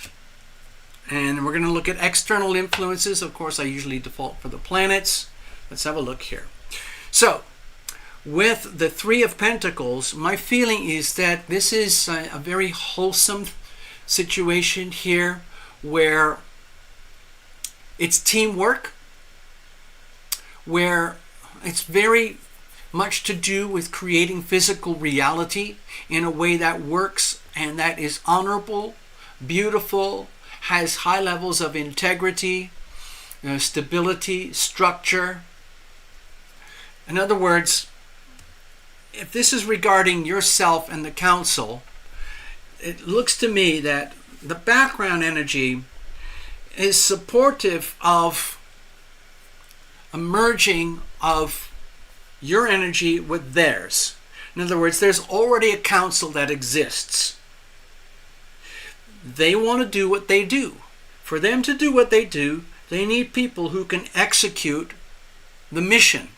And we're going to look at external influences. Of course, I usually default for the planets. Let's have a look here. So, with the Three of Pentacles, my feeling is that this is a very wholesome situation here, where it's teamwork, where it's very much to do with creating physical reality in a way that works and that is honorable, beautiful, has high levels of integrity, stability, structure. In other words, if this is regarding yourself and the council, it looks to me that the background energy is supportive of a merging of your energy with theirs. In other words, there's already a council that exists. They want to do what they do. For them to do what they do, they need people who can execute the mission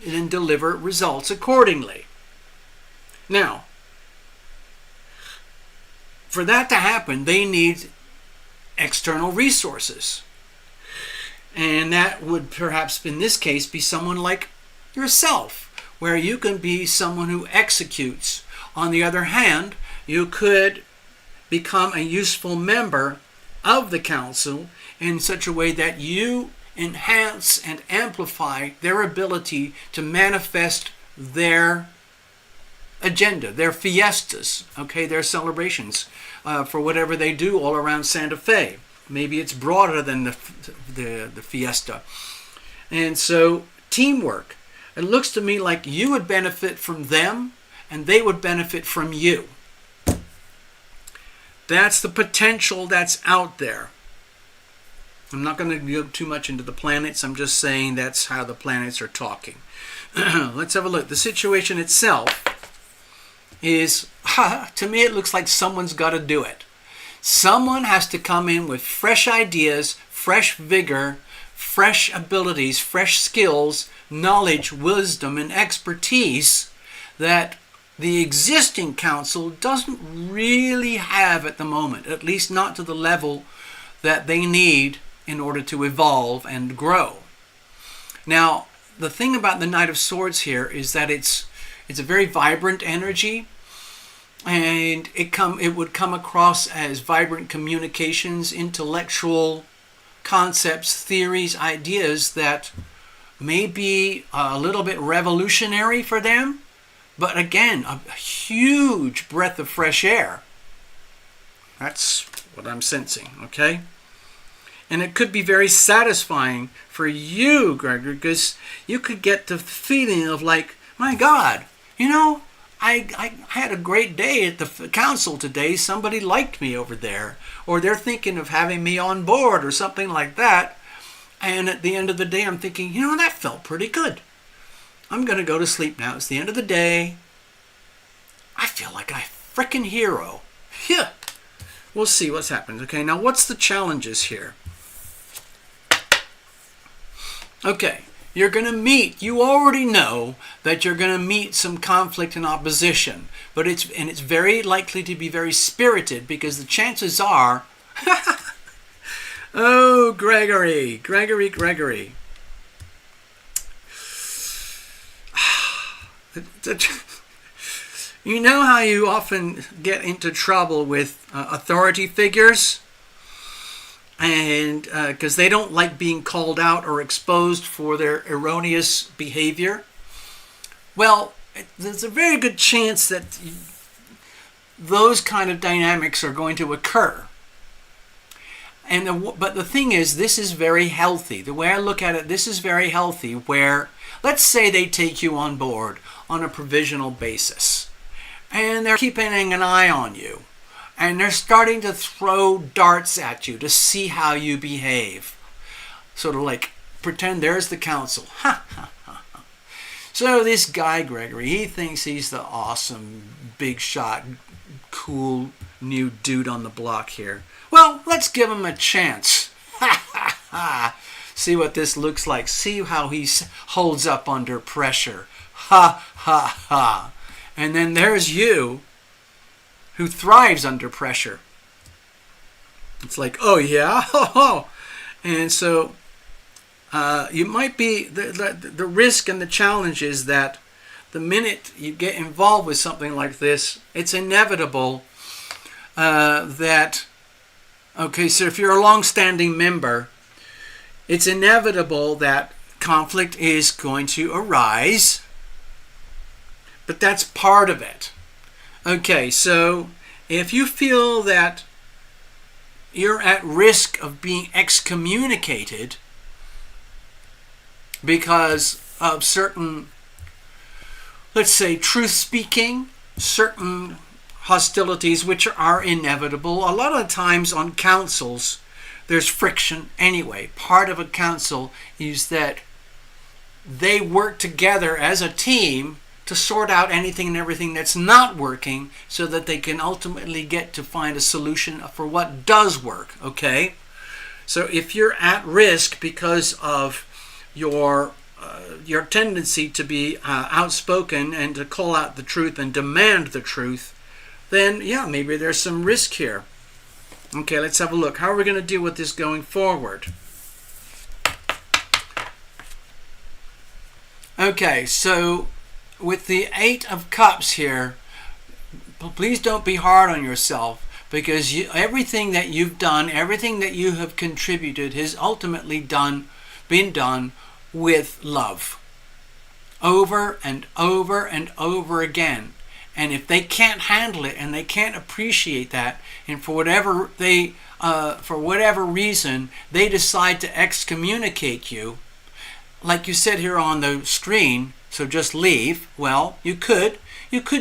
and deliver results accordingly. Now, for that to happen, they need external resources. And that would perhaps, in this case, be someone like yourself, where you can be someone who executes. On the other hand, you could become a useful member of the council in such a way that you enhance and amplify their ability to manifest their agenda, their fiestas, okay, their celebrations for whatever they do all around Santa Fe. Maybe it's broader than the fiesta. And so, teamwork. It looks to me like you would benefit from them and they would benefit from you. That's the potential that's out there. I'm not going to go too much into the planets. I'm just saying that's how the planets are talking. Let's have a look. The situation itself is, to me, it looks like someone's got to do it. Someone has to come in with fresh ideas, fresh vigor, fresh abilities, fresh skills, knowledge, wisdom, and expertise that the existing council doesn't really have at the moment, at least not to the level that they need in order to evolve and grow. Now, the thing about the Knight of Swords here is that it's a very vibrant energy, and it would come across as vibrant communications, intellectual concepts, theories, ideas that may be a little bit revolutionary for them, but again, a huge breath of fresh air. That's what I'm sensing, okay? And it could be very satisfying for you, Gregory, because you could get the feeling of like, my God, you know, I had a great day at the council today. Somebody liked me over there. Or they're thinking of having me on board or something like that. And at the end of the day, I'm thinking, you know, that felt pretty good. I'm going to go to sleep now. It's the end of the day. I feel like a frickin' hero. Yeah. We'll see what's happened. Okay, now what's the challenges here? Okay, you're going to meet, you already know that you're going to meet some conflict and opposition, but it's very likely to be very spirited, because the chances are, oh, Gregory. You know how you often get into trouble with authority figures? And because they don't like being called out or exposed for their erroneous behavior. Well, there's a very good chance that those kind of dynamics are going to occur. But the thing is, this is very healthy. The way I look at it, this is very healthy, where, let's say they take you on board on a provisional basis, and they're keeping an eye on you. And they're starting to throw darts at you to see how you behave. Sort of like, pretend there's the council. Ha, ha, ha, ha. So this guy, Gregory, he thinks he's the awesome, big shot, cool, new dude on the block here. Well, let's give him a chance. Ha, ha, ha. See what this looks like. See how he holds up under pressure. Ha, ha, ha. And then there's you, who thrives under pressure. It's like, oh yeah, and so you might be the risk and the challenge is that the minute you get involved with something like this, it's inevitable that, okay, so if you're a long-standing member, it's inevitable that conflict is going to arise, but that's part of it. Okay, so if you feel that you're at risk of being excommunicated because of certain, let's say, truth-speaking, certain hostilities which are inevitable. A lot of times on councils, there's friction anyway. Part of a council is that they work together as a team to sort out anything and everything that's not working so that they can ultimately get to find a solution for what does work, okay? So if you're at risk because of your tendency to be outspoken and to call out the truth and demand the truth, then yeah, maybe there's some risk here. Okay, let's have a look. How are we going to deal with this going forward? Okay, so with the 8 of Cups here, please don't be hard on yourself, because everything that you've done, everything that you have contributed has ultimately been done with love. Over and over and over again. And if they can't handle it and they can't appreciate that, and for whatever reason they decide to excommunicate you, like you said here on the screen, so just leave. Well, you could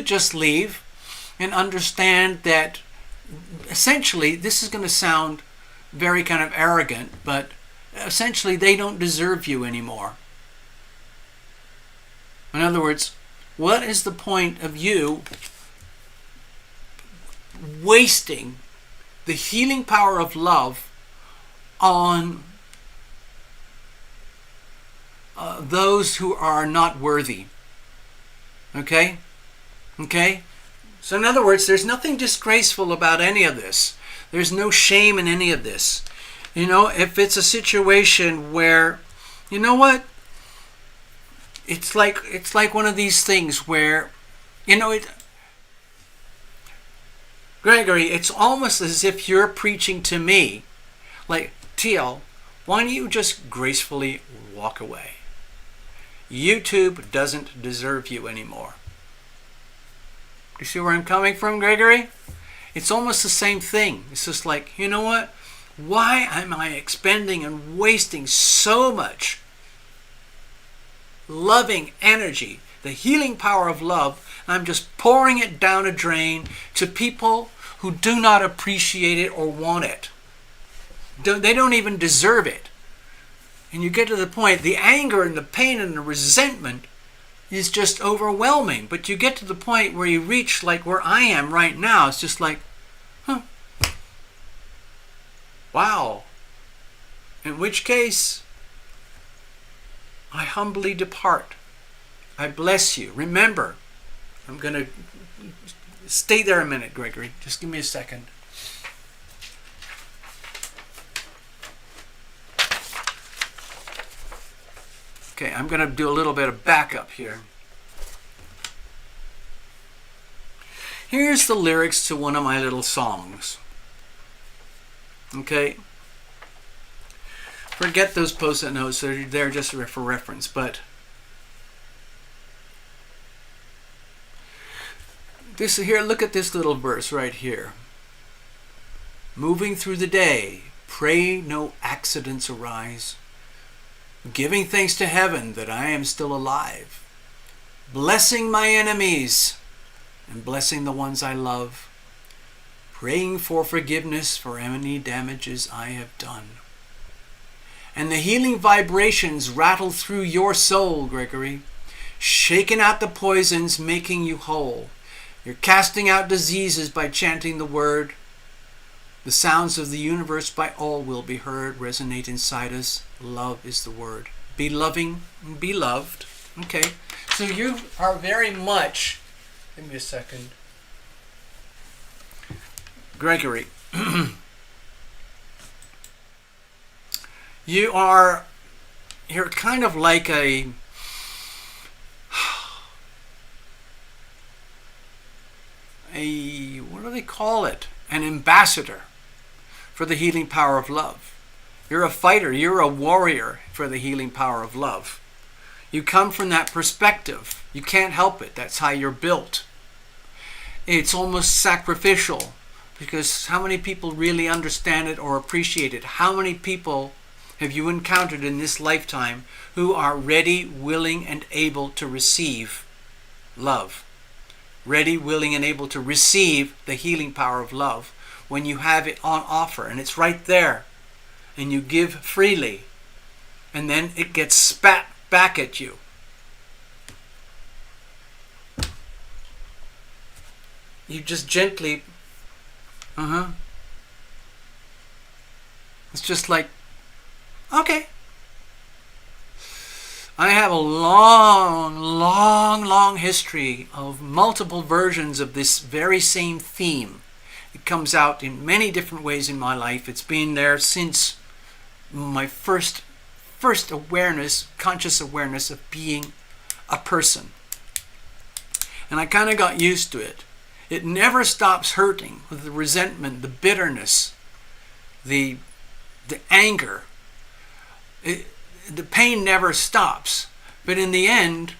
just leave and understand that essentially this is going to sound very kind of arrogant, but essentially they don't deserve you anymore. In other words, what is the point of you wasting the healing power of love on those who are not worthy? Okay? Okay? So in other words, there's nothing disgraceful about any of this. There's no shame in any of this. You know, if it's a situation where, you know what? It's like one of these things where, you know, Gregory, it's almost as if you're preaching to me, like, TL, why don't you just gracefully walk away? YouTube doesn't deserve you anymore. Do you see where I'm coming from, Gregory? It's almost the same thing. It's just like, you know what? Why am I expending and wasting so much loving energy, the healing power of love, and I'm just pouring it down a drain to people who do not appreciate it or want it. They don't even deserve it. And you get to the point, the anger and the pain and the resentment is just overwhelming. But you get to the point where you reach like where I am right now. It's just like, wow. In which case, I humbly depart. I bless you. Remember, I'm going to stay there a minute, Gregory. Just give me a second. Okay, I'm going to do a little bit of backup here. Here's the lyrics to one of my little songs. Okay? Forget those post-it notes. They're there just for reference. But this here, look at this little verse right here. Moving through the day, pray no accidents arise. Giving thanks to heaven that I am still alive. Blessing my enemies and blessing the ones I love. Praying for forgiveness for any damages I have done. And the healing vibrations rattle through your soul, Gregory, shaking out the poisons, making you whole. You're casting out diseases by chanting the word. The sounds of the universe by all will be heard, resonate inside us. Love is the word. Be loving and be loved. Okay, so you are very much, give me a second, Gregory, you're kind of like what do they call it? An ambassador for the healing power of love. You're a fighter. You're a warrior for the healing power of love. You come from that perspective. You can't help it. That's how you're built. It's almost sacrificial, because how many people really understand it or appreciate it? How many people have you encountered in this lifetime who are ready, willing, and able to receive love? Ready, willing, and able to receive the healing power of love when you have it on offer and it's right there and you give freely and then it gets spat back at you. You just gently, it's just like, okay. I have a long history of multiple versions of this very same theme. It comes out in many different ways in my life. It's been there since my first awareness, conscious awareness of being a person. And I kind of got used to it. It never stops hurting with the resentment, the bitterness, the anger. The pain never stops. But in the end,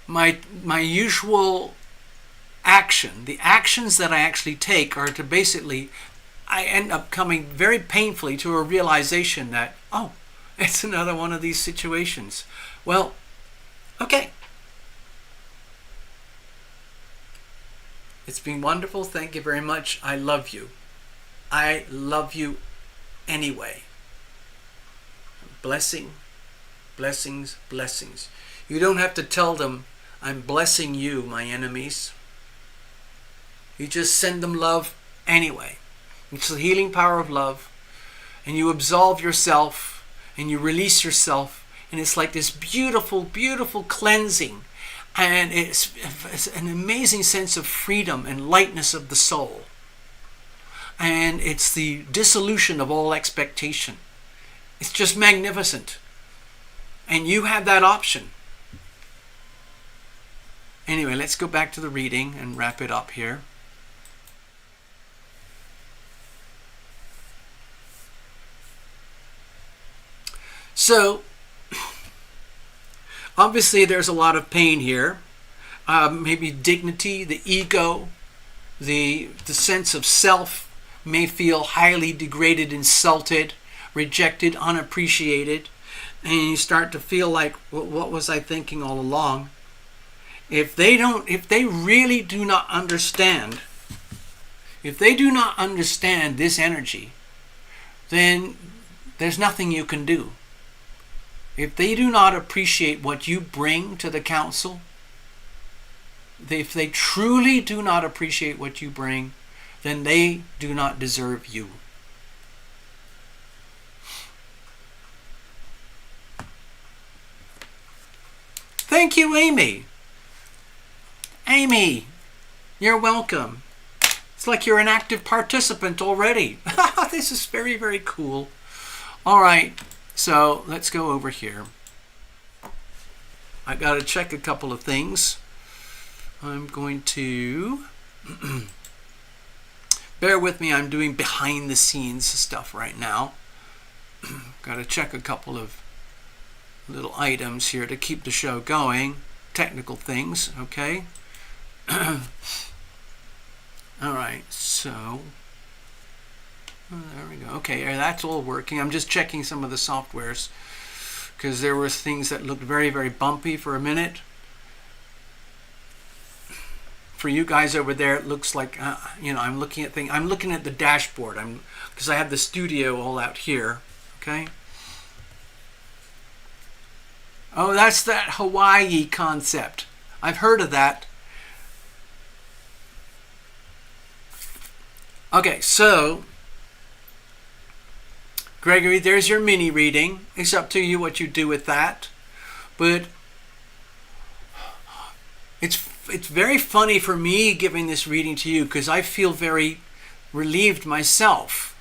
my usual action, the actions that I actually take are to basically, I end up coming very painfully to a realization that, oh, it's another one of these situations. Well, okay. It's been wonderful. Thank you very much. I love you. I love you anyway. Blessing, blessings, blessings. You don't have to tell them, I'm blessing you, my enemies. You just send them love anyway. It's the healing power of love. And you absolve yourself and you release yourself. And it's like this beautiful, beautiful cleansing. And it's an amazing sense of freedom and lightness of the soul. And it's the dissolution of all expectation. It's just magnificent. And you have that option. Anyway, let's go back to the reading and wrap it up here. So, obviously there's a lot of pain here. Maybe dignity, the ego, the sense of self may feel highly degraded, insulted, rejected, unappreciated. And you start to feel like, well, what was I thinking all along? If they really do not understand, if they do not understand this energy, then there's nothing you can do. If they do not appreciate what you bring to the council, if they truly do not appreciate what you bring, then they do not deserve you. Thank you, Amy. Amy, you're welcome. It's like you're an active participant already. This is very, very cool. All right, so let's go over here. I got to check a couple of things. I'm going to bear with me. I'm doing behind the scenes stuff right now. Got to check a couple of little items here to keep the show going. Technical things, okay? All right, so there we go. Okay, that's all working. I'm just checking some of the softwares because there were things that looked very, very bumpy for a minute. For you guys over there, it looks like I'm looking at things. I'm looking at the dashboard. Because I have the studio all out here. Okay. Oh, that's that Hawaii concept. I've heard of that. Okay, so Gregory, there's your mini reading. It's up to you what you do with that. But it's very funny for me giving this reading to you because I feel very relieved myself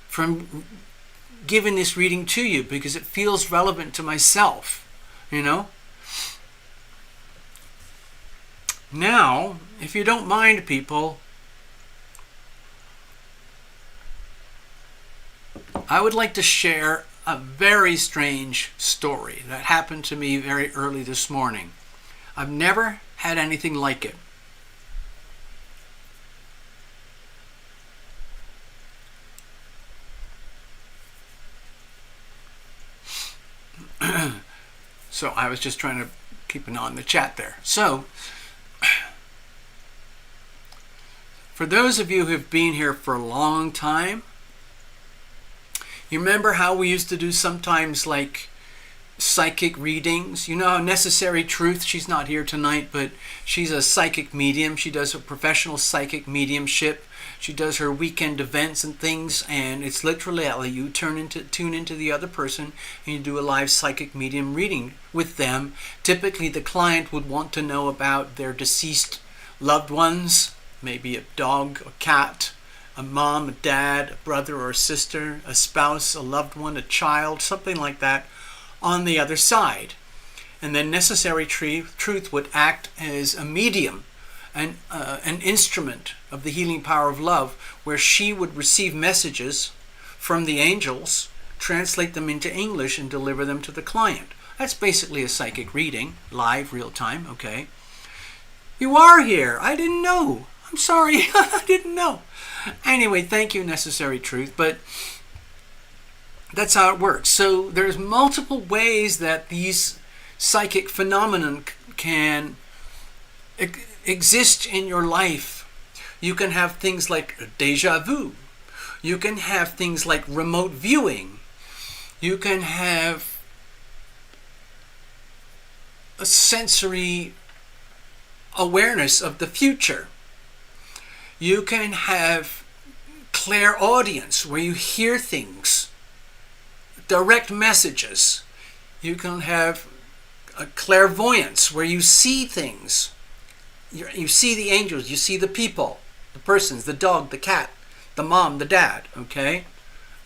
from giving this reading to you because it feels relevant to myself, you know? Now, if you don't mind, people, I would like to share a very strange story that happened to me very early this morning. I've never had anything like it. So I was just trying to keep an eye on the chat there. So, for those of you who have been here for a long time, you remember how we used to do sometimes like psychic readings? You know, Necessary Truth, she's not here tonight, but she's a psychic medium. She does a professional psychic mediumship. She does her weekend events and things, and it's literally you tune into the other person and you do a live psychic medium reading with them. Typically the client would want to know about their deceased loved ones, maybe a dog, a cat, a mom, a dad, a brother or a sister, a spouse, a loved one, a child, something like that on the other side. And then Necessary Truth would act as a medium, an instrument of the healing power of love, where she would receive messages from the angels, translate them into English, and deliver them to the client. That's basically a psychic reading, live, real time, okay? You are here. I didn't know. I'm sorry. I didn't know. Anyway, thank you, Necessary Truth. But that's how it works. So there's multiple ways that these psychic phenomenon can exist in your life. You can have things like deja vu. You can have things like remote viewing. You can have a sensory awareness of the future. You can have clairaudience, where you hear things, direct messages. You can have a clairvoyance, where you see things. You see the angels, you see the people, the persons, the dog, the cat, the mom, the dad, okay?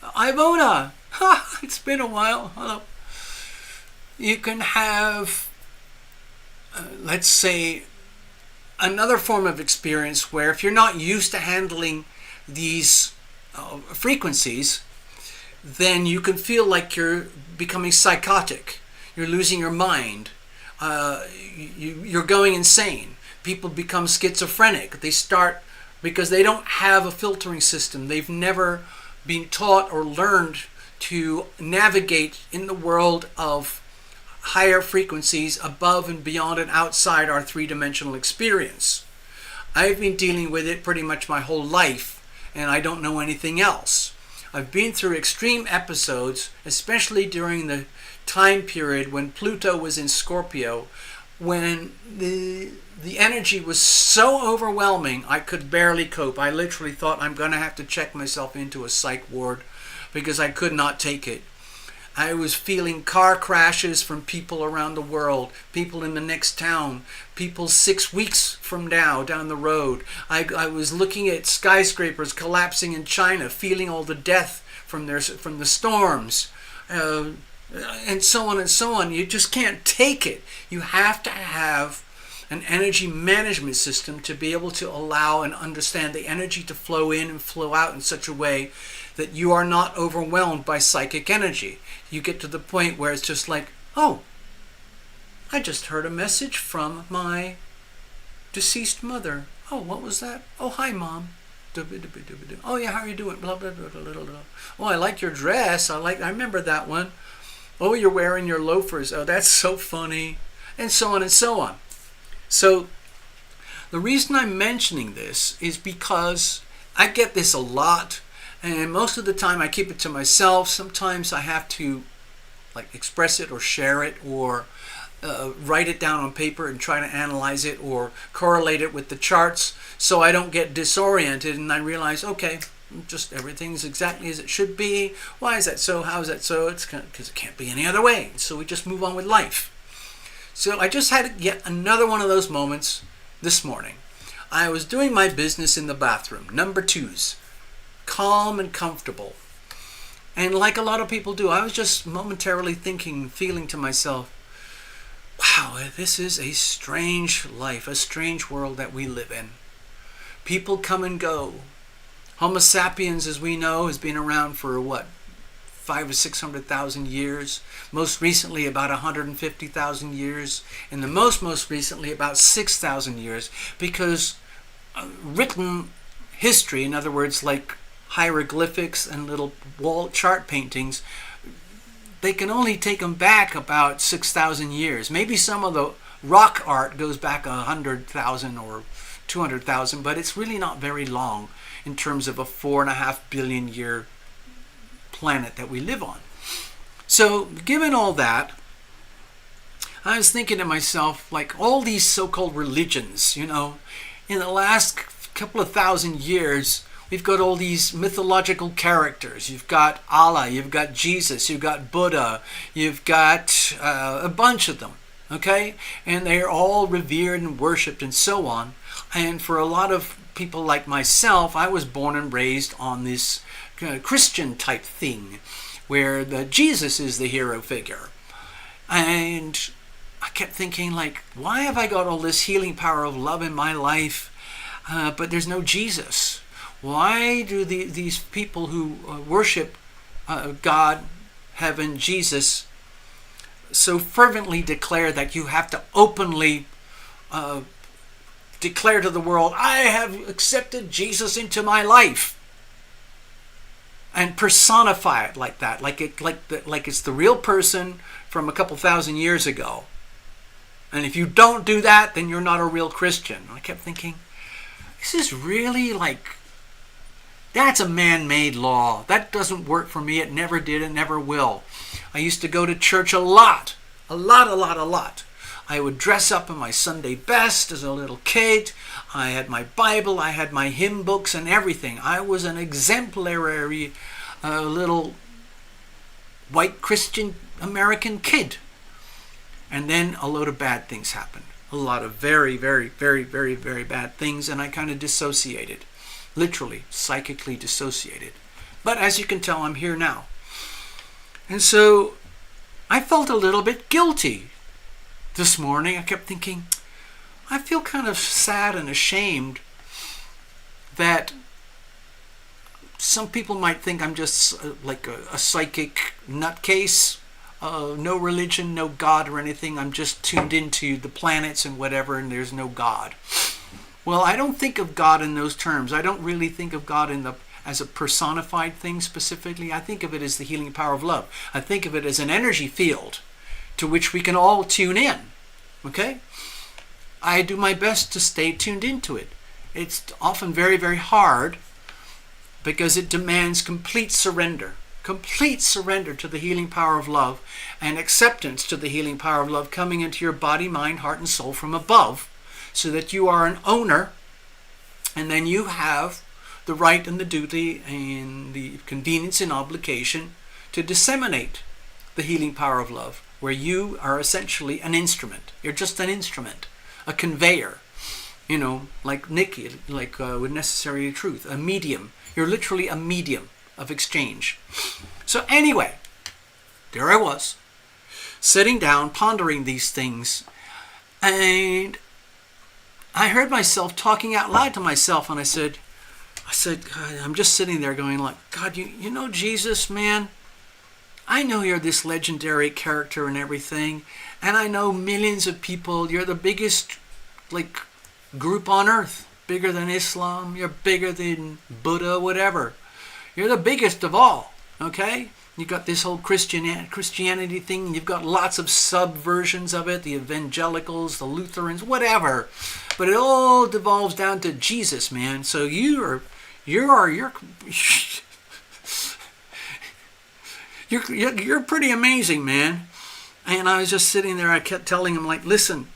Ivona, it's been a while, hello. You can have, let's say, another form of experience where if you're not used to handling these frequencies, then you can feel like you're becoming psychotic. You're losing your mind. You're going insane. People become schizophrenic. They start because they don't have a filtering system. They've never been taught or learned to navigate in the world of higher frequencies above and beyond and outside our three-dimensional experience. I've been dealing with it pretty much my whole life, and I don't know anything else. I've been through extreme episodes, especially during the time period when Pluto was in Scorpio, when the energy was so overwhelming I could barely cope. I literally thought I'm going to have to check myself into a psych ward because I could not take it. I was feeling car crashes from people around the world, people in the next town, people 6 weeks from now down the road. I was looking at skyscrapers collapsing in China, feeling all the death from the storms, and so on and so on. You just can't take it. You have to have an energy management system to be able to allow and understand the energy to flow in and flow out in such a way that you are not overwhelmed by psychic energy. You get to the point where it's just like, oh, I just heard a message from my deceased mother. Oh, what was that? Oh, hi, Mom. Oh, yeah, how are you doing? Blah, blah, blah, blah, blah, blah. Oh, I like your dress. I remember that one. Oh, you're wearing your loafers. Oh, that's so funny. And so on and so on. So the reason I'm mentioning this is because I get this a lot. And most of the time I keep it to myself. Sometimes I have to express it or share it or write it down on paper and try to analyze it or correlate it with the charts so I don't get disoriented and I realize, okay, just everything's exactly as it should be. Why is that so? How is that so? It's because it can't be any other way. So we just move on with life. So I just had yet another one of those moments this morning. I was doing my business in the bathroom, number twos. Calm and comfortable. And like a lot of people do, I was just momentarily thinking, feeling to myself, wow, this is a strange life, a strange world that we live in. People come and go. Homo sapiens, as we know, has been around for 500,000 or 600,000 years. Most recently about 150,000 years. And the most recently about 6,000 years. Because written history, in other words, like hieroglyphics and little wall chart paintings, they can only take them back about 6,000 years. Maybe some of the rock art goes back 100,000 or 200,000, but it's really not very long in terms of a 4.5 billion year planet that we live on. So given all that, I was thinking to myself, like all these so-called religions, in the last couple of thousand years, we've got all these mythological characters. You've got Allah, you've got Jesus, you've got Buddha, you've got a bunch of them, okay? And they're all revered and worshipped and so on. And for a lot of people like myself, I was born and raised on this Christian type thing where Jesus is the hero figure. And I kept thinking, why have I got all this healing power of love in my life, but there's no Jesus? Why do these people who worship God, heaven, Jesus, so fervently declare that you have to openly declare to the world, I have accepted Jesus into my life, and personify it like that, like it's the real person from a couple thousand years ago? And if you don't do that, then you're not a real Christian. I kept thinking, this is really That's a man-made law. That doesn't work for me. It never did. It never will. I used to go to church a lot. A lot. I would dress up in my Sunday best as a little kid. I had my Bible. I had my hymn books and everything. I was an exemplary little white Christian American kid. And then a load of bad things happened. A lot of very, very, very, very, very bad things. And I kind of dissociated. Literally, psychically dissociated. But as you can tell, I'm here now. And so I felt a little bit guilty this morning. I kept thinking, I feel kind of sad and ashamed that some people might think I'm just like a psychic nutcase. No religion, no God or anything. I'm just tuned into the planets and whatever, and there's no God. Well, I don't think of God in those terms. I don't really think of God as a personified thing specifically. I think of it as the healing power of love. I think of it as an energy field to which we can all tune in. Okay? I do my best to stay tuned into it. It's often very, very hard because it demands complete surrender to the healing power of love and acceptance to the healing power of love coming into your body, mind, heart, and soul from above, so that you are an owner, and then you have the right and the duty and the convenience and obligation to disseminate the healing power of love, where you are essentially an instrument. You're just an instrument, a conveyor, like Nikki, like with Necessary Truth, a medium. You're literally a medium of exchange. So anyway, there I was, sitting down, pondering these things, and I heard myself talking out loud to myself, and I said, God, I'm just sitting there going like, God, you know Jesus, man, I know you're this legendary character and everything, and I know millions of people. You're the biggest, like, group on earth, bigger than Islam. You're bigger than Buddha, whatever. You're the biggest of all, okay? You've got this whole Christianity thing. You've got lots of subversions of it, the evangelicals, the Lutherans, whatever. But it all devolves down to Jesus, man. So you're pretty amazing, man. And I was just sitting there. I kept telling him, like, listen,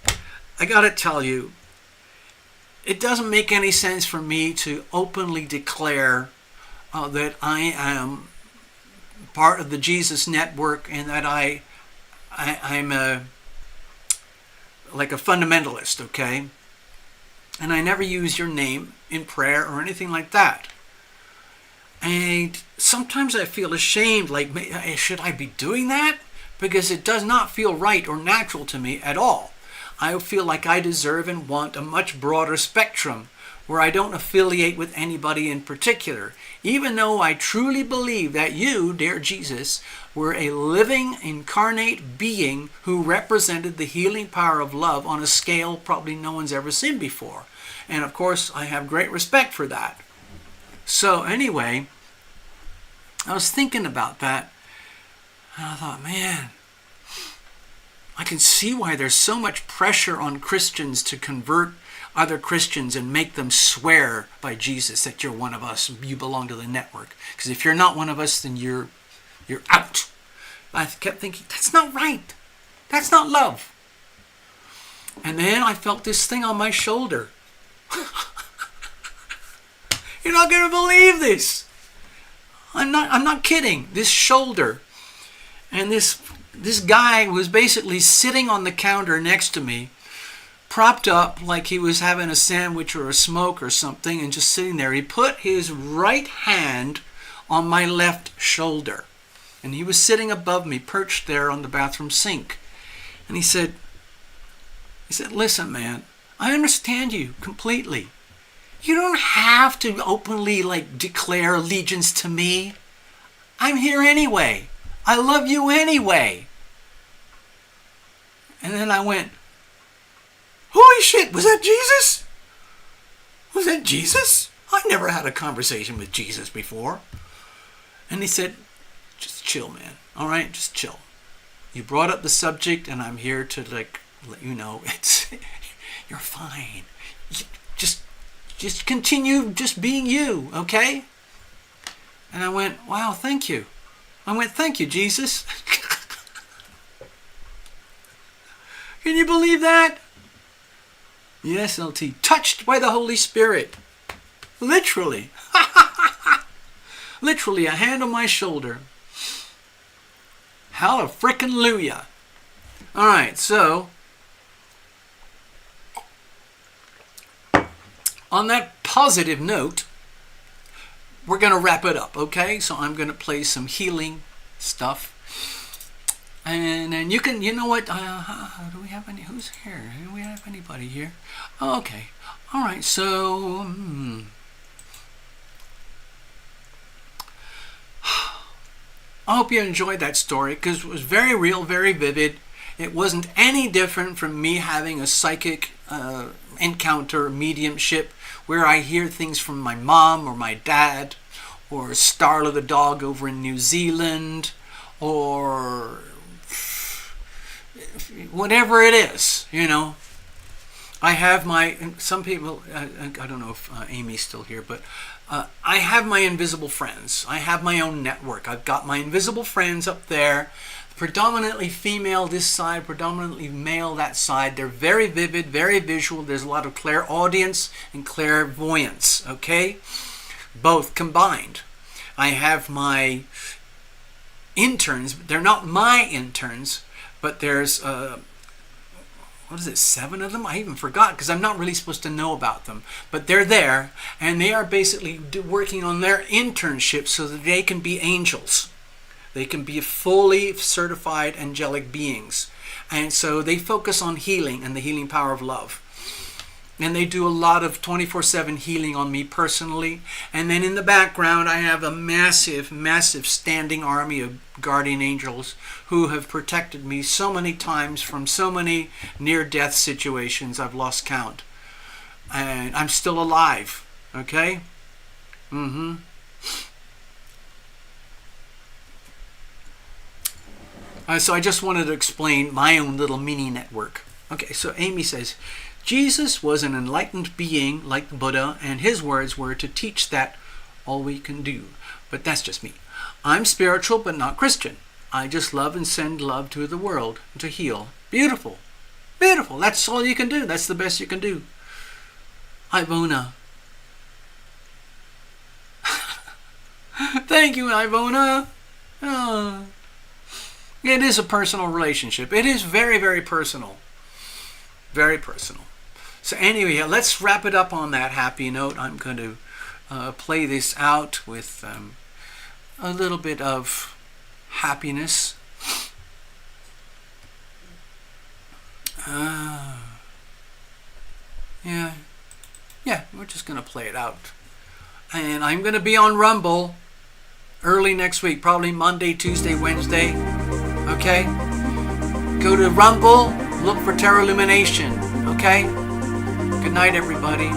I got to tell you, it doesn't make any sense for me to openly declare that I am part of the Jesus network and that I'm like a fundamentalist, okay? And I never use your name in prayer or anything like that. And sometimes I feel ashamed, like, should I be doing that? Because it does not feel right or natural to me at all. I feel like I deserve and want a much broader spectrum where I don't affiliate with anybody in particular, even though I truly believe that you, dear Jesus, were a living, incarnate being who represented the healing power of love on a scale probably no one's ever seen before. And of course, I have great respect for that. So anyway, I was thinking about that, and I thought, man, I can see why there's so much pressure on Christians to convert other Christians and make them swear by Jesus that you're one of us, you belong to the network. Because if you're not one of us, then you're out. I kept thinking, that's not right. That's not love. And then I felt this thing on my shoulder. You're not going to believe this. I'm not kidding. This shoulder. And this guy was basically sitting on the counter next to me, propped up like he was having a sandwich or a smoke or something, and just sitting there. He put his right hand on my left shoulder, and he was sitting above me, perched there on the bathroom sink. And he said, listen, man, I understand you completely. You don't have to openly declare allegiance to me. I'm here anyway. I love you anyway. And then I went, holy shit, was that Jesus? Was that Jesus? I never had a conversation with Jesus before. And he said, just chill, man. All right, just chill. You brought up the subject, and I'm here to let you know you're fine. Just continue just being you, okay? And I went, wow, thank you. I went, thank you, Jesus. Can you believe that? Yes, LT. Touched by the Holy Spirit. Literally. Literally, a hand on my shoulder. Hallelujah. All right, so on that positive note, we're going to wrap it up, okay? So I'm going to play some healing stuff. And then you can, you know what? Do we have any? Who's here? Do we have anybody here? Oh, okay. All right, so I hope you enjoyed that story because it was very real, very vivid. It wasn't any different from me having a psychic encounter, mediumship, where I hear things from my mom or my dad or Starla the dog over in New Zealand or whatever it is, you know. I have my, some people, I don't know if Amy's still here, but I have my invisible friends. I have my own network. I've got my invisible friends up there, predominantly female this side, predominantly male that side. They're very vivid, very visual. There's a lot of clairaudience and clairvoyance, okay? Both combined. I have my interns. They're not my interns, but there's, what is it, 7 of them? I even forgot because I'm not really supposed to know about them. But they're there, and they are basically working on their internship so that they can be angels. They can be fully certified angelic beings. And so they focus on healing and the healing power of love. And they do a lot of 24/7 healing on me personally. And then in the background, I have a massive, massive standing army of guardian angels who have protected me so many times from so many near-death situations I've lost count. And I'm still alive, okay? So I just wanted to explain my own little mini network. Okay, so Amy says, Jesus was an enlightened being like Buddha, and his words were to teach that all we can do. But that's just me. I'm spiritual, but not Christian. I just love and send love to the world to heal. Beautiful. Beautiful. That's all you can do. That's the best you can do. Ivona. Thank you, Ivona. Oh. It is a personal relationship. It is very, very personal. Very personal. So anyway, let's wrap it up on that happy note. I'm going to play this out with a little bit of happiness. Yeah, we're just going to play it out. And I'm going to be on Rumble early next week, probably Monday, Tuesday, Wednesday. Okay? Go to Rumble, look for TarotLumination. Okay? Good night, everybody.